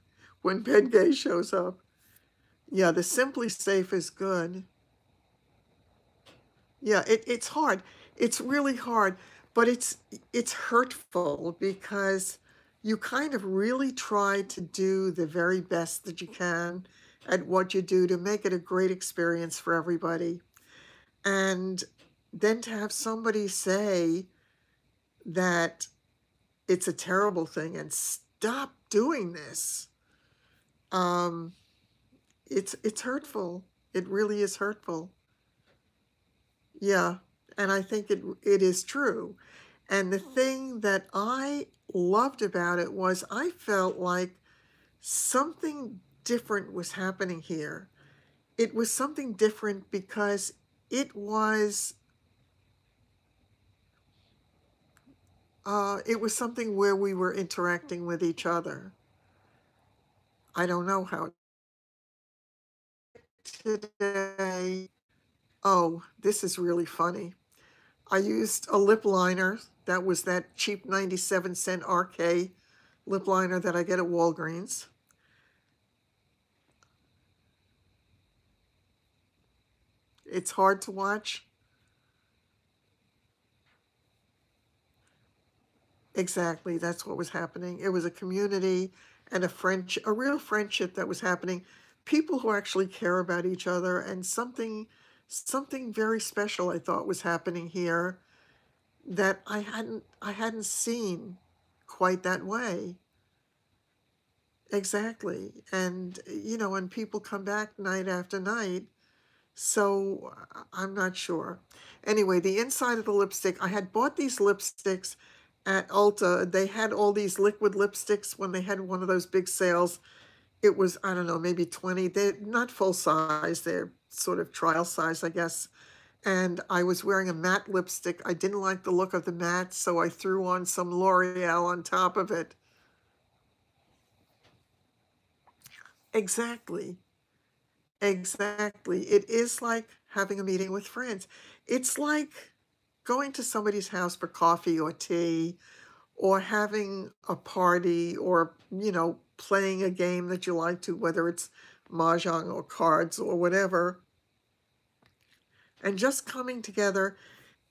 when Ben Gay shows up. Yeah, the Simply Safe is good. Yeah, it's hard. It's really hard, but it's hurtful because you kind of really try to do the very best that you can at what you do to make it a great experience for everybody. And then to have somebody say that it's a terrible thing and stop doing this, um, it's hurtful. It really is hurtful. Yeah, and I think it is true. And the thing that I loved about it was I felt like something different was happening here. It was something different because it was it was something where we were interacting with each other. I don't know how today. Oh, this is really funny. I used a lip liner that was that cheap 97-cent RK lip liner that I get at Walgreens. It's hard to watch. Exactly, that's what was happening. It was a community and a real friendship that was happening. People who actually care about each other, and something very special I thought was happening here that I hadn't seen quite that way. Exactly. And and people come back night after night. So I'm not sure. Anyway, the inside of the lipstick, I had bought these lipsticks at Ulta. They had all these liquid lipsticks when they had one of those big sales. It was, I don't know, maybe 20. They're not full size. They're sort of trial size, I guess. And I was wearing a matte lipstick. I didn't like the look of the matte, so I threw on some L'Oreal on top of it. Exactly. Exactly. It is like having a meeting with friends. It's like going to somebody's house for coffee or tea or having a party or, playing a game that you like to, whether it's mahjong or cards or whatever, and just coming together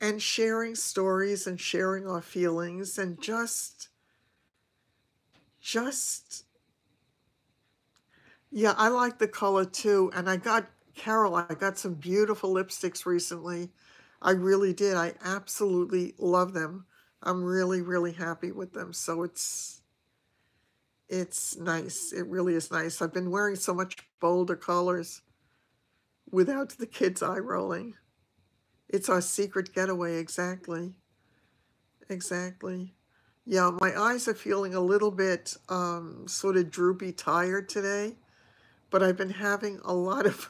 and sharing stories and sharing our feelings and just yeah, I like the color too. And Carol, I got some beautiful lipsticks recently. I really did. I absolutely love them. I'm really, really happy with them. So it's nice. It really is nice. I've been wearing so much bolder colors without the kids eye rolling. It's our secret getaway, exactly. Exactly. Yeah, my eyes are feeling a little bit sort of droopy tired today, but I've been having a lot of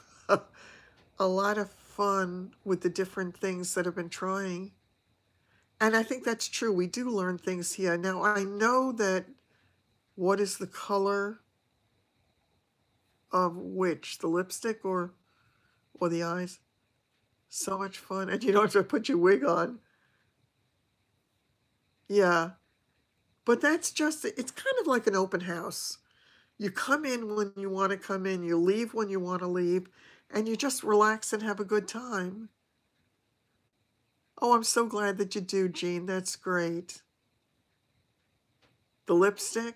a lot of fun with the different things that I've been trying. And I think that's true. We do learn things here. Now, I know that what is the color of which? The lipstick or the eyes? So much fun. And you don't have to put your wig on. Yeah. But it's kind of like an open house. You come in when you want to come in, you leave when you want to leave, and you just relax and have a good time. Oh, I'm so glad that you do, Jean. That's great. The lipstick?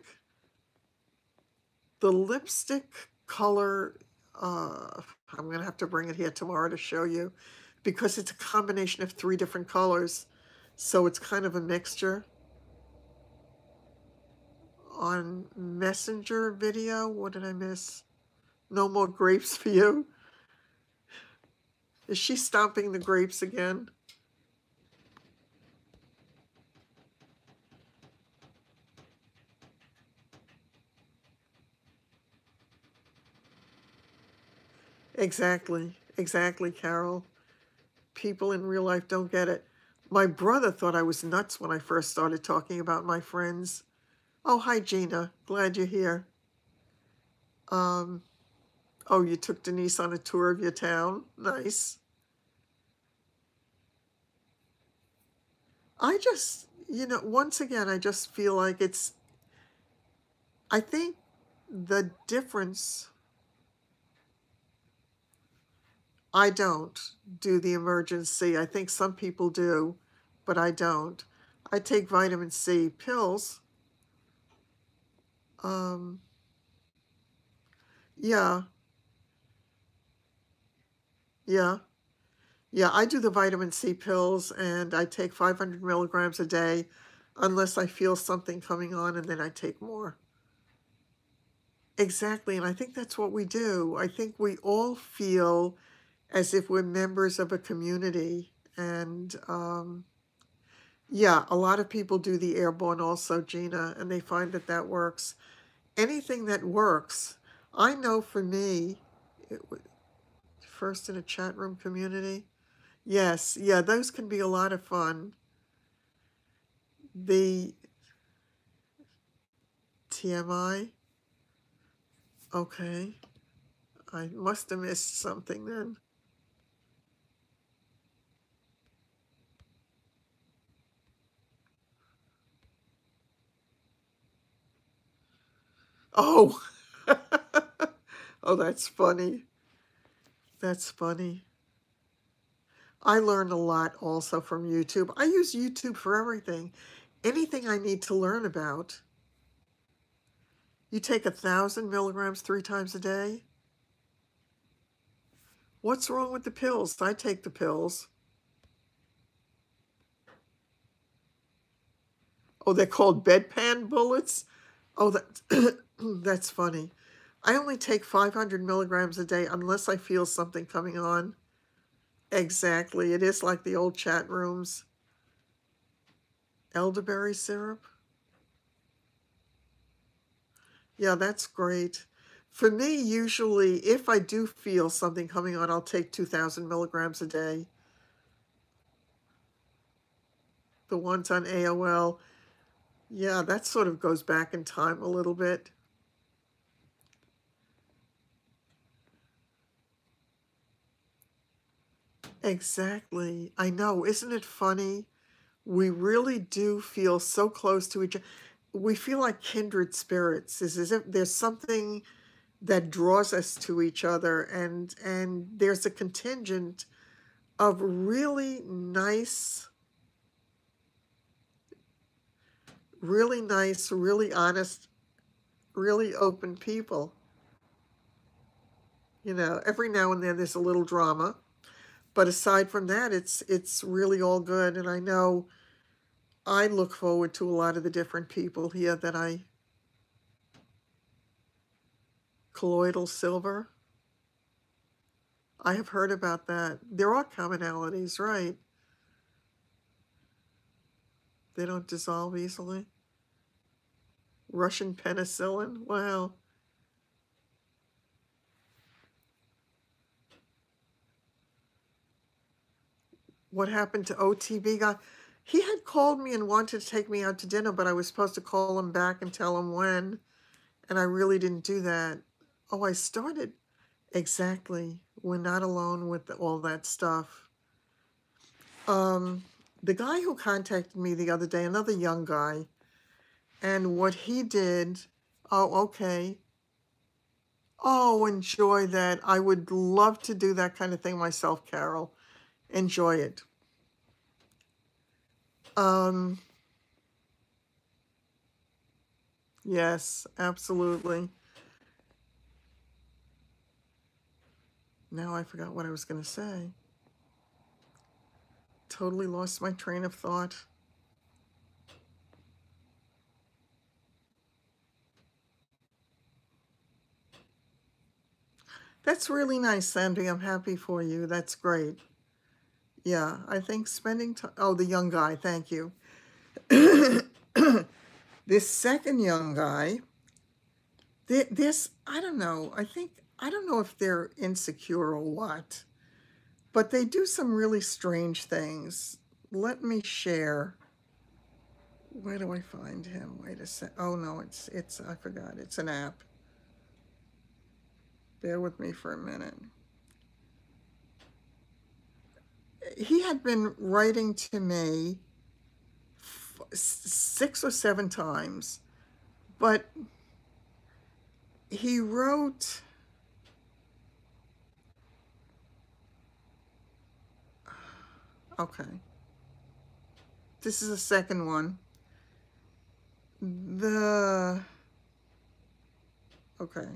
The lipstick color, uh, I'm going to have to bring it here tomorrow to show you because it's a combination of 3 different colors. So it's kind of a mixture. On Messenger video, what did I miss? No more grapes for you. Is she stomping the grapes again? Exactly. Exactly, Carol. People in real life don't get it. My brother thought I was nuts when I first started talking about my friends. Oh, hi, Gina. Glad you're here. Um, oh, you took Denise on a tour of your town? Nice. Once again, I just feel like I think the difference, I don't do the emergency. I think some people do, but I don't. I take vitamin C pills. Um, yeah, yeah. Yeah, I do the vitamin C pills and I take 500 milligrams a day unless I feel something coming on and then I take more. Exactly, and I think that's what we do. I think we all feel as if we're members of a community. And yeah, a lot of people do the airborne also, Gina, and they find that that works. Anything that works, I know for me, first in a chat room community. Yes, yeah, those can be a lot of fun. The TMI, okay. I must have missed something then. Oh, oh, that's funny. That's funny. I learned a lot also from YouTube. I use YouTube for everything. Anything I need to learn about. You take 1,000 milligrams 3 times a day? What's wrong with the pills? I take the pills. Oh, they're called bedpan bullets? Oh, that's funny. I only take 500 milligrams a day unless I feel something coming on. Exactly. It is like the old chat rooms. Elderberry syrup? Yeah, that's great. For me, usually, if I do feel something coming on, I'll take 2,000 milligrams a day. The ones on AOL, yeah, that sort of goes back in time a little bit. Exactly. I know. Isn't it funny? We really do feel so close to each other. We feel like kindred spirits. It's as if there's something that draws us to each other, and there's a contingent of really nice, really honest, really open people. You know, every now and then there's a little drama, but aside from that, it's really all good. And I know I look forward to a lot of the different people here that colloidal silver. I have heard about that. There are commonalities, right? They don't dissolve easily. Russian penicillin? Wow. What happened to OTB guy? He had called me and wanted to take me out to dinner, but I was supposed to call him back and tell him when, and I really didn't do that. Oh, I started. Exactly. We're not alone with all that stuff. The guy who contacted me the other day, another young guy, and what he did, oh, okay. Oh, enjoy that. I would love to do that kind of thing myself, Carol. Enjoy it. Yes, absolutely. Now I forgot what I was going to say. Totally lost my train of thought. That's really nice, Sandy. I'm happy for you. That's great. Yeah, I think spending time. Oh, the young guy. Thank you. This second young guy, this, I don't know. I don't know if they're insecure or what, but they do some really strange things. Let me share. Where do I find him? Wait a sec. Oh no, I forgot. It's an app. Bear with me for a minute. He had been writing to me 6 or 7 times, but he wrote, okay, this is the second one. Okay.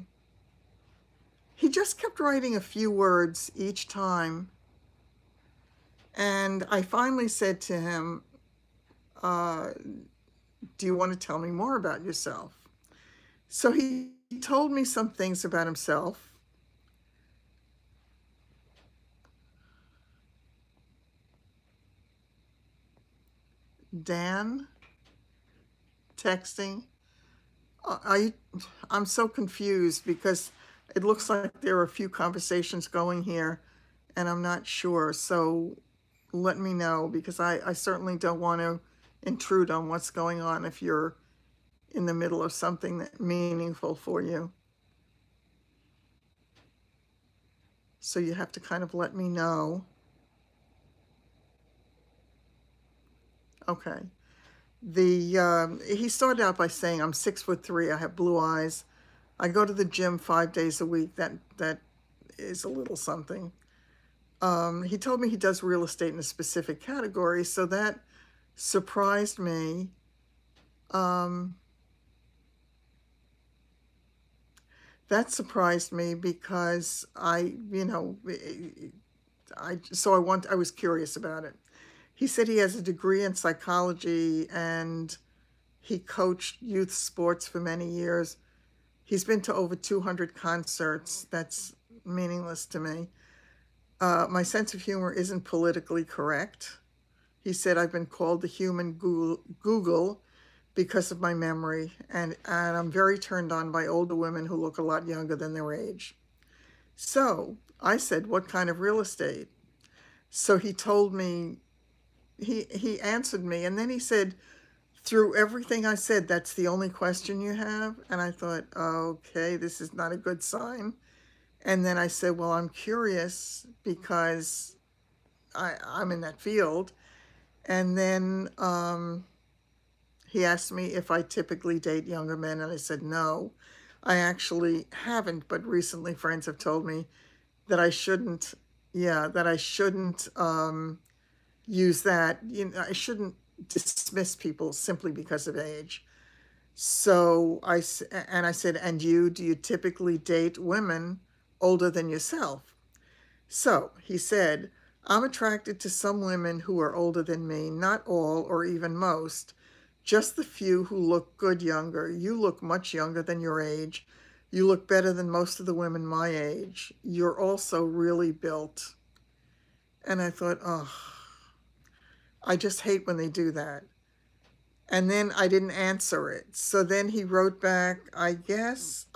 He just kept writing a few words each time. And I finally said to him, do you want to tell me more about yourself? So he told me some things about himself. Dan, texting. I'm so confused because it looks like there are a few conversations going here and I'm not sure. So let me know, because I certainly don't want to intrude on what's going on if you're in the middle of something that's meaningful for you. So you have to kind of let me know. Okay. He started out by saying, I'm 6'3", I have blue eyes. I go to the gym 5 days a week. That is a little something. He told me he does real estate in a specific category, so that surprised me. Um, that surprised me because I was curious about it. He said he has a degree in psychology and he coached youth sports for many years. He's been to over 200 concerts. That's meaningless to me. My sense of humor isn't politically correct. He said, I've been called the human Google because of my memory, and I'm very turned on by older women who look a lot younger than their age. So I said, what kind of real estate? So he told me, he answered me, and then he said, through everything I said, that's the only question you have? And I thought, okay, this is not a good sign. And then I said, well, I'm curious because I'm in that field. And then he asked me if I typically date younger men, and I said no. I actually haven't, but recently friends have told me that I shouldn't, yeah, that I shouldn't use that. I shouldn't dismiss people simply because of age. So I said, and do you typically date women older than yourself? So he said, I'm attracted to some women who are older than me, not all or even most, just the few who look good younger. You look much younger than your age. You look better than most of the women my age. You're also really built. And I thought, oh, I just hate when they do that. And then I didn't answer it. So then he wrote back, I guess,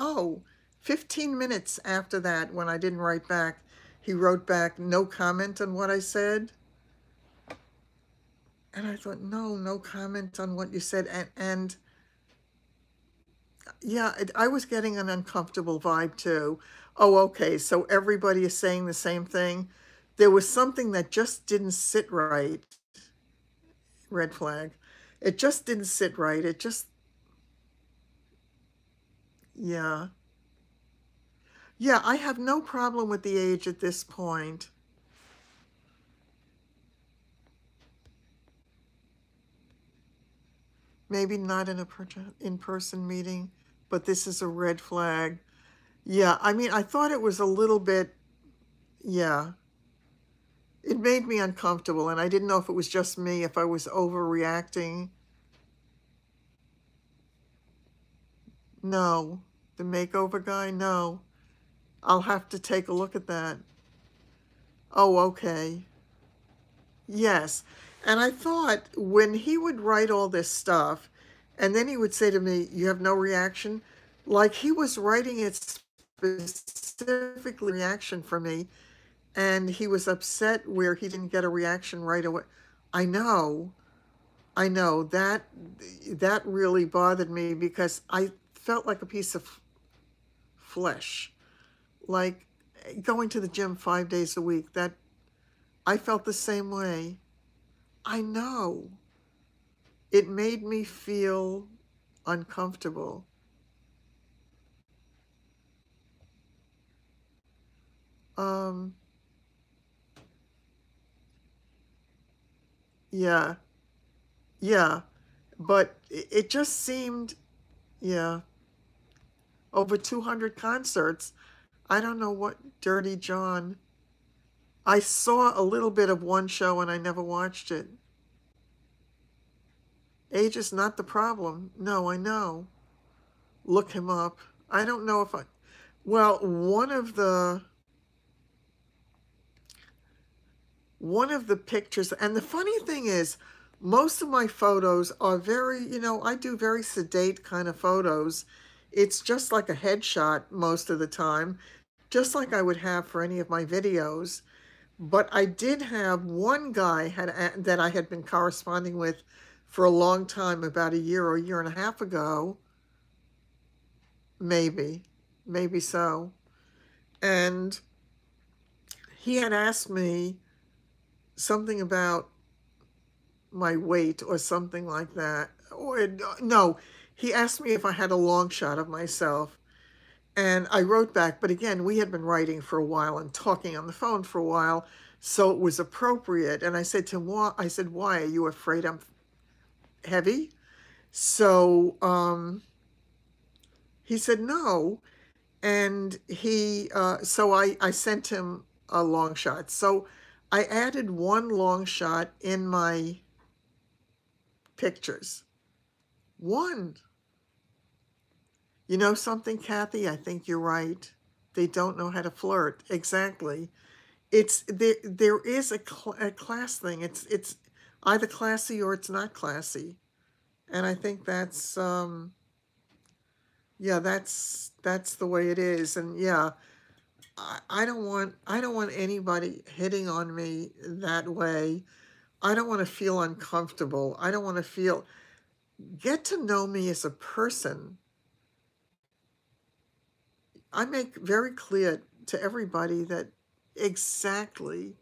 15 minutes after that, when I didn't write back, he wrote back, no comment on what I said. And I thought, no comment on what you said. And yeah, I was getting an uncomfortable vibe too. Oh, okay, so everybody is saying the same thing. There was something that just didn't sit right. Red flag. It just didn't sit right. It just, yeah. Yeah, I have no problem with the age at this point. Maybe not in a in-person meeting, but this is a red flag. Yeah, I mean, I thought it was a little bit, yeah. It made me uncomfortable, and I didn't know if it was just me, if I was overreacting. No. The makeover guy? No. I'll have to take a look at that. Oh, okay. Yes. And I thought when he would write all this stuff, and then he would say to me, you have no reaction, like he was writing it specifically reaction for me, and he was upset where he didn't get a reaction right away. I know, I know that really bothered me because I felt like a piece of flesh, like going to the gym 5 days a week. That I felt the same way. I know. It made me feel uncomfortable. Um, yeah, yeah, but it just seemed, yeah, over 200 concerts. I don't know what Dirty John. I saw a little bit of one show and I never watched it. Age is not the problem. No, I know. Look him up. I don't know if I, well, one of the pictures, and the funny thing is, most of my photos are very, I do very sedate kind of photos. It's just like a headshot most of the time, just like I would have for any of my videos. But I did have one guy that I had been corresponding with for a long time, about a year or a year and a half ago, maybe, maybe so. And he had asked me something about my weight or something like that. Or no, he asked me if I had a long shot of myself. And I wrote back, but again, we had been writing for a while and talking on the phone for a while. So it was appropriate. And I said to him, I said, why? Are you afraid I'm heavy? So he said, no. And so I sent him a long shot. So I added one long shot in my pictures. One. You know something, Kathy? I think you're right. They don't know how to flirt. Exactly. It's there is a class thing. It's either classy or it's not classy. And I think that's yeah, that's the way it is. And yeah, I don't want anybody hitting on me that way. I don't want to feel uncomfortable. I don't want to feel get to know me as a person. I make very clear to everybody that exactly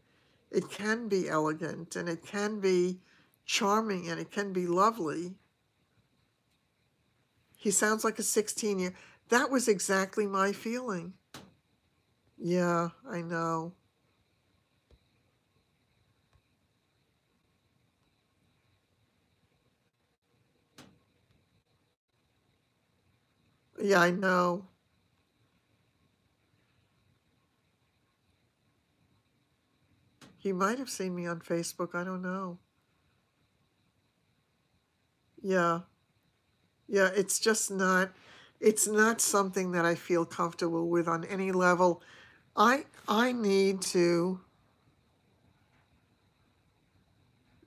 it can be elegant and it can be charming and it can be lovely. He sounds like a 16-year. That was exactly my feeling. Yeah, I know. Yeah, I know. He might have seen me on Facebook. I don't know. Yeah. Yeah, it's not something that I feel comfortable with on any level. I need to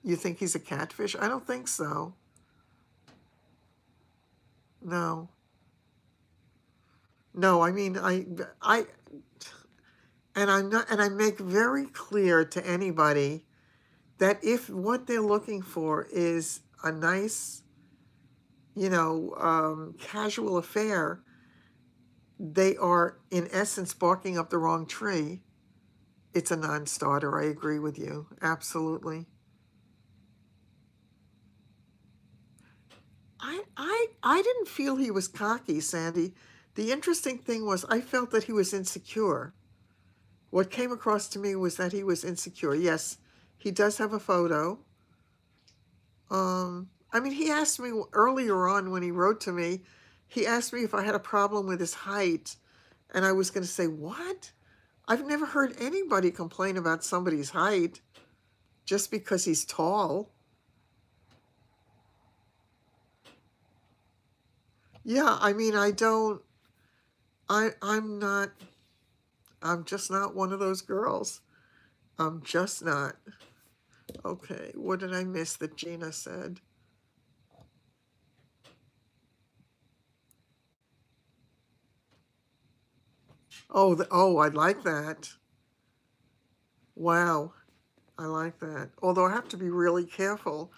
You think he's a catfish? I don't think so. No. No, I mean I and I'm not and I make very clear to anybody that if what they're looking for is a nice, casual affair, they are in essence barking up the wrong tree. It's a non-starter. I agree with you. Absolutely. I didn't feel he was cocky, Sandy. The interesting thing was I felt that he was insecure. What came across to me was that he was insecure. Yes, he does have a photo. I mean, he asked me earlier on when he wrote to me, he asked me if I had a problem with his height. And I was going to say, what? I've never heard anybody complain about somebody's height just because he's tall. Yeah, I mean, I'm not, I'm just not one of those girls. I'm just not. Okay, what did I miss that Gina said? Oh, I like that. Wow, I like that. Although I have to be really careful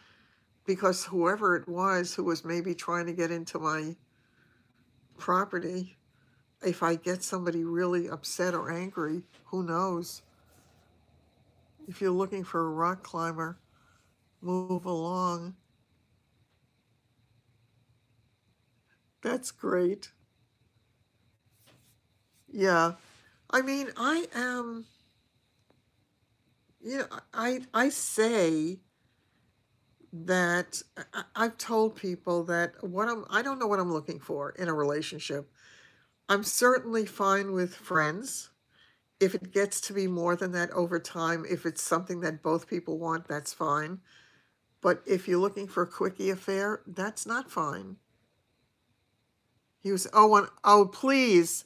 because whoever it was who was maybe trying to get into my property, if I get somebody really upset or angry, who knows? If you're looking for a rock climber, move along. That's great. Yeah. I mean, I am, I say that I've told people that I don't know what I'm looking for in a relationship. I'm certainly fine with friends. If it gets to be more than that over time, if it's something that both people want, that's fine. But if you're looking for a quickie affair, that's not fine. He was, oh, please.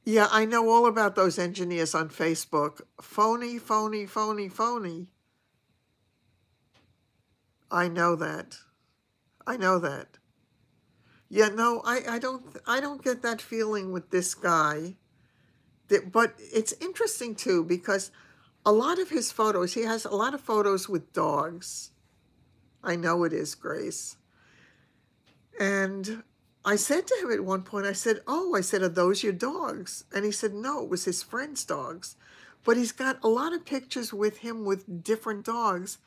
Yeah, I know all about those engineers on Facebook. Phony, phony, phony, phony. I know that. I know that. Yeah, no, I don't get that feeling with this guy. But it's interesting too because a lot of his photos, he has a lot of photos with dogs. I know it is, Grace. And I said to him at one point, I said, are those your dogs? And he said, no, it was his friend's dogs. But he's got a lot of pictures with him with different dogs.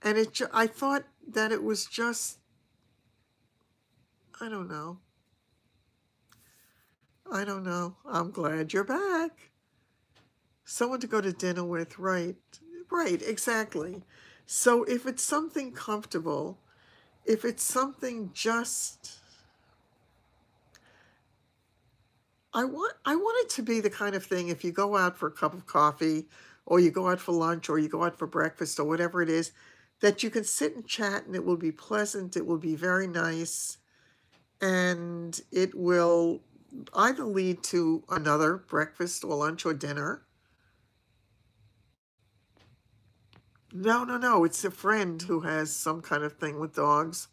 And I thought that it was just, I don't know. I don't know. I'm glad you're back. Someone to go to dinner with, right. Right, exactly. So if it's something comfortable, if it's something just, I want it to be the kind of thing, if you go out for a cup of coffee or you go out for lunch or you go out for breakfast or whatever it is, that you can sit and chat and it will be pleasant, it will be very nice, and it will either lead to another breakfast or lunch or dinner. No, no, no, it's a friend who has some kind of thing with dogs.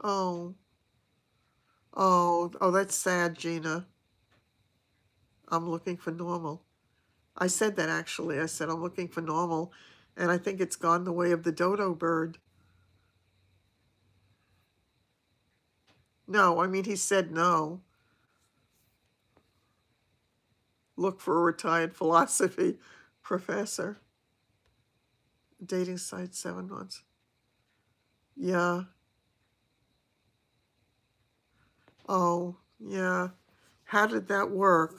Oh, oh, that's sad, Gina. I'm looking for normal. I said that actually. I said I'm looking for normal, and I think it's gone the way of the dodo bird. No, I mean, he said no. Look for a retired philosophy professor. Dating site 7 months. Yeah. Oh, yeah. How did that work?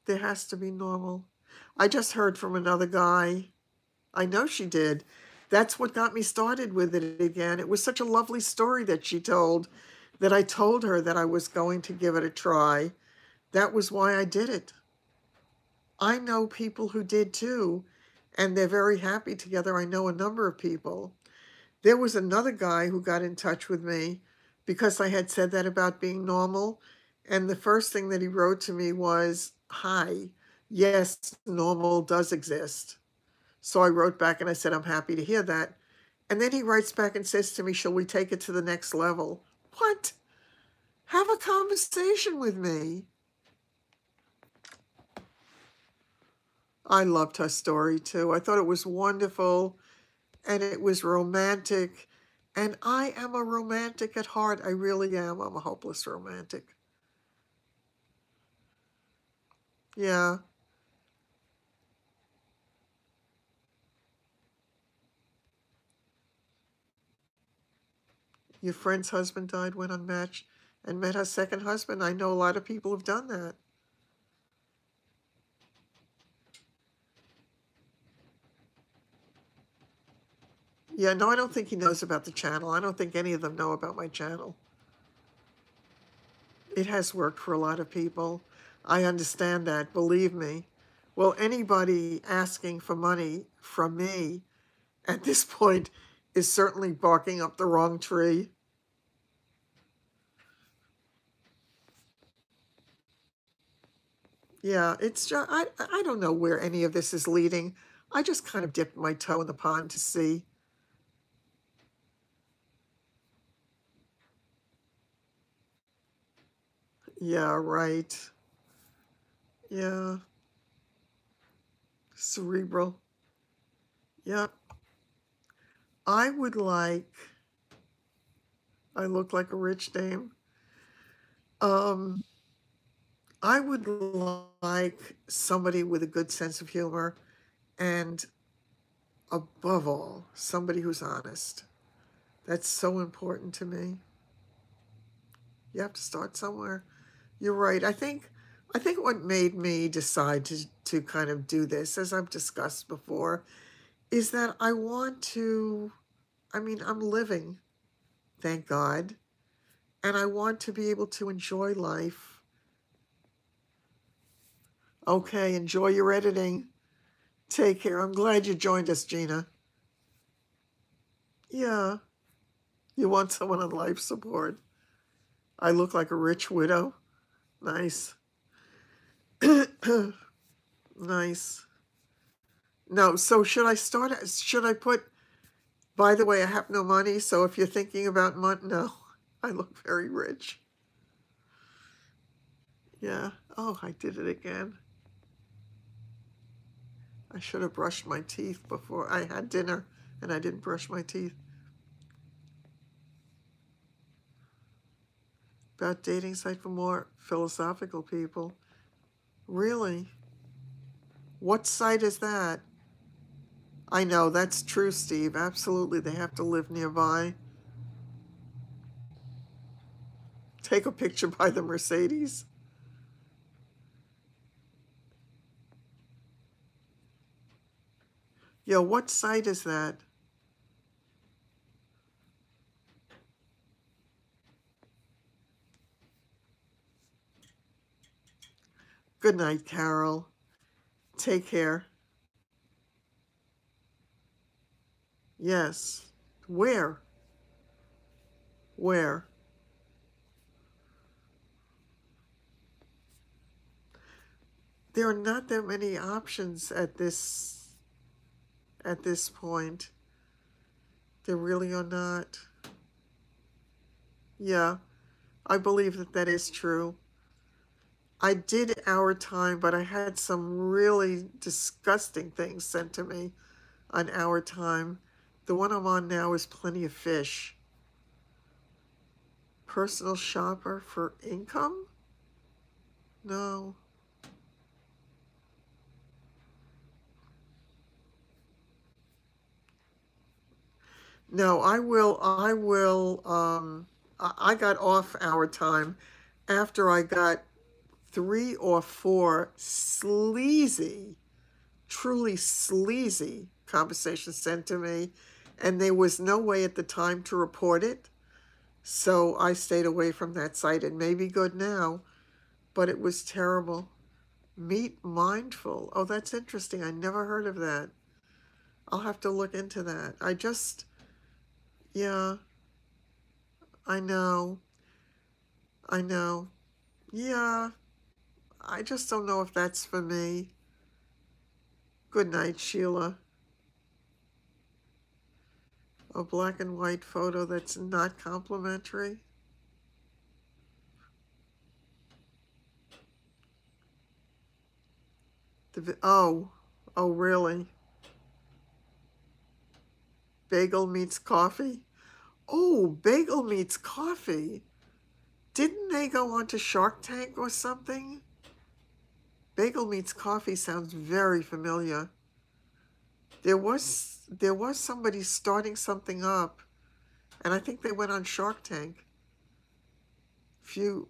There has to be normal. I just heard from another guy. I know she did. That's what got me started with it again. It was such a lovely story that she told that I told her that I was going to give it a try. That was why I did it. I know people who did too, and they're very happy together. I know a number of people. There was another guy who got in touch with me because I had said that about being normal. And the first thing that he wrote to me was, "Hi, yes, normal does exist." So I wrote back and I said, "I'm happy to hear that." And then he writes back and says to me, "Shall we take it to the next level?" What? Have a conversation with me. I loved her story too. I thought it was wonderful and it was romantic. And I am a romantic at heart. I really am. I'm a hopeless romantic. Yeah. Your friend's husband died when unmatched and met her second husband. I know a lot of people have done that. Yeah, no, I don't think he knows about the channel. I don't think any of them know about my channel. It has worked for a lot of people. I understand that, believe me. Well, anybody asking for money from me at this point is certainly barking up the wrong tree. Yeah, it's just, I don't know where any of this is leading. I just kind of dipped my toe in the pond to see. Yeah, right. Yeah, cerebral. Yeah, I would like, I look like a rich dame. Um, I would like somebody with a good sense of humor and above all, somebody who's honest. That's so important to me. You have to start somewhere. You're right. I think what made me decide to kind of do this, as I've discussed before, is that I want to, I mean, I'm living, thank God, and I want to be able to enjoy life. Okay, enjoy your editing. Take care. I'm glad you joined us, Gina. Yeah, you want someone on life support. I look like a rich widow. Nice. Nice. No, so should I put, by the way, I have no money, so if you're thinking about money, no, I look very rich. Yeah. Oh, I did it again. I should have brushed my teeth before I had dinner and I didn't brush my teeth. About dating site for more philosophical people. Really? What site is that? I know, that's true, Steve. Absolutely, they have to live nearby. Take a picture by the Mercedes. Yeah, what site is that? Good night, Carol. Take care. Yes. Where? Where? There are not that many options at this point. There really are not. Yeah, I believe that that is true. I did Our Time, but I had some really disgusting things sent to me on Our Time. The one I'm on now is Plenty of Fish. Personal shopper for income? No. No, I got off Our Time after I got 3 or 4 sleazy, truly sleazy conversations sent to me, and there was no way at the time to report it. So I stayed away from that site. It may be good now, but it was terrible. Meet Mindful. Oh, that's interesting. I never heard of that. I'll have to look into that. Yeah, I know. I know. Yeah, I just don't know if that's for me. Good night, Sheila. A black and white photo that's not complimentary. Oh, oh, really? Bagel meets coffee? Oh, bagel meets coffee. Didn't they go on to Shark Tank or something? Bagel meets coffee sounds very familiar. There was somebody starting something up, and I think they went on Shark Tank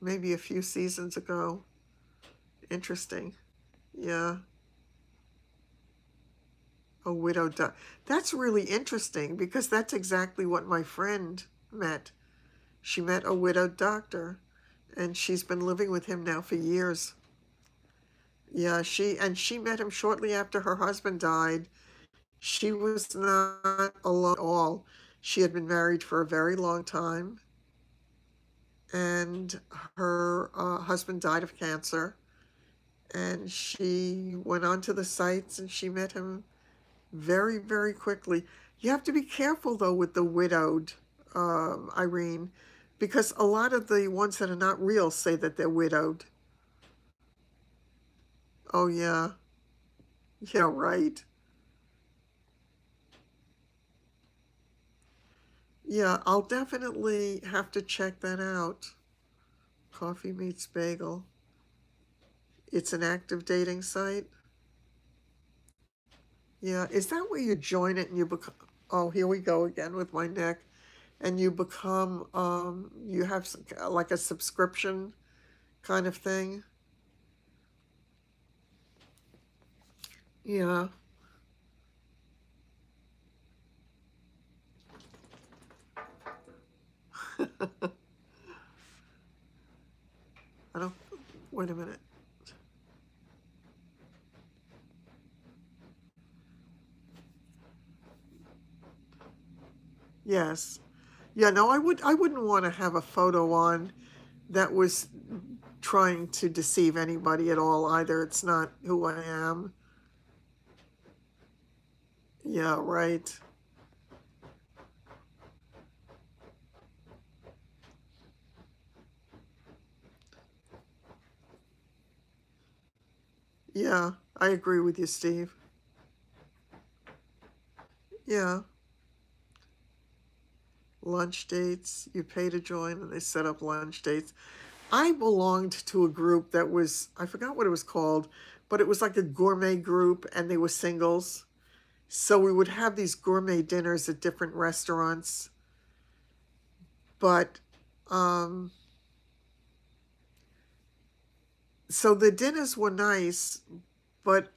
maybe a few seasons ago. Interesting. Yeah. A widow That's really interesting because that's exactly what my friend met. She met a widowed doctor, and she's been living with him now for years. Yeah, she met him shortly after her husband died. She was not alone at all. She had been married for a very long time, and her husband died of cancer. And she went onto the sites and she met him very, very quickly. You have to be careful, though, with the widowed, Irene, because a lot of the ones that are not real say that they're widowed. Oh, yeah. Yeah, right. Yeah, I'll definitely have to check that out. Coffee Meets Bagel. It's an active dating site. Yeah, is that where you join it and you become, oh, here we go again with my neck, and you become, you have like a subscription kind of thing? Yeah. I don't, wait a minute. Yes. Yeah, no, I wouldn't want to have a photo on that was trying to deceive anybody at all either. It's not who I am. Yeah, right. Yeah, I agree with you, Steve. Yeah. Lunch dates. You pay to join and they set up lunch dates. I belonged to a group that was, I forgot what it was called, but it was like a gourmet group and they were singles. So we would have these gourmet dinners at different restaurants. But um, so the dinners were nice, but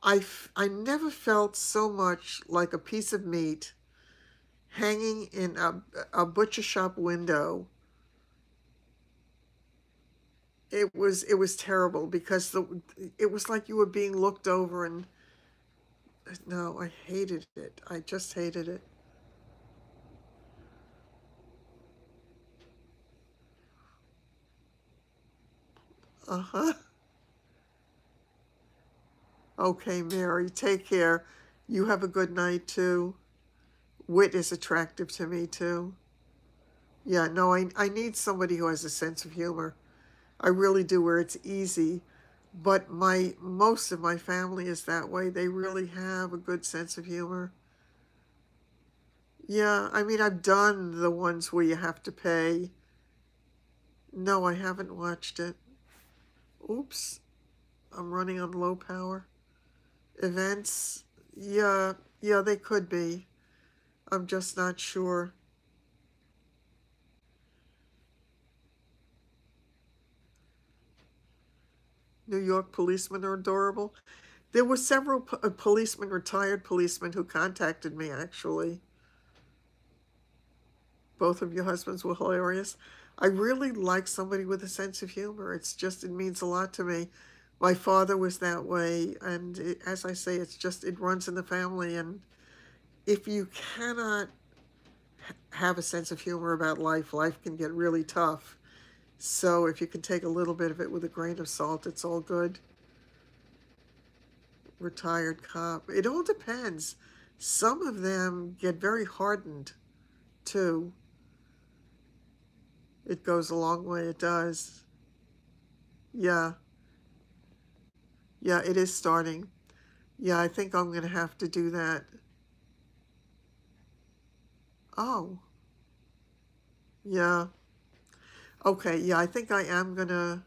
I never felt so much like a piece of meat hanging in a butcher shop window. It was terrible because it was like you were being looked over, and no, I hated it. I just hated it. Uh-huh. Okay, Mary, take care. You have a good night too. Wit is attractive to me too. Yeah, no, I need somebody who has a sense of humor. I really do, where it's easy. But most of my family is that way. They really have a good sense of humor. Yeah, I mean, I've done the ones where you have to pay. No, I haven't watched it. Oops, I'm running on low power. Events, yeah, yeah, they could be. I'm just not sure. New York policemen are adorable. There were several policemen, retired policemen, who contacted me, actually. Both of your husbands were hilarious. I really like somebody with a sense of humor. It means a lot to me. My father was that way, and as I say, it runs in the family. And if you cannot have a sense of humor about life, life can get really tough. So if you can take a little bit of it with a grain of salt, it's all good. Retired cop. It all depends. Some of them get very hardened, too. It goes a long way, it does. Yeah, yeah, it is starting. Yeah, I think I'm going to have to do that. Oh, yeah. Okay, yeah, I think I am going to.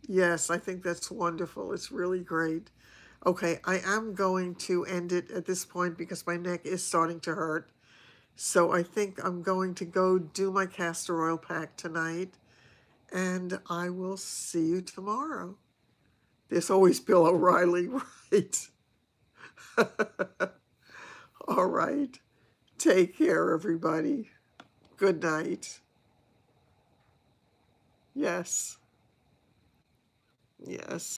Yes, I think that's wonderful. It's really great. Okay, I am going to end it at this point because my neck is starting to hurt. So I think I'm going to go do my castor oil pack tonight, and I will see you tomorrow. There's always Bill O'Reilly, right? All right. Take care, everybody. Good night. Yes. Yes.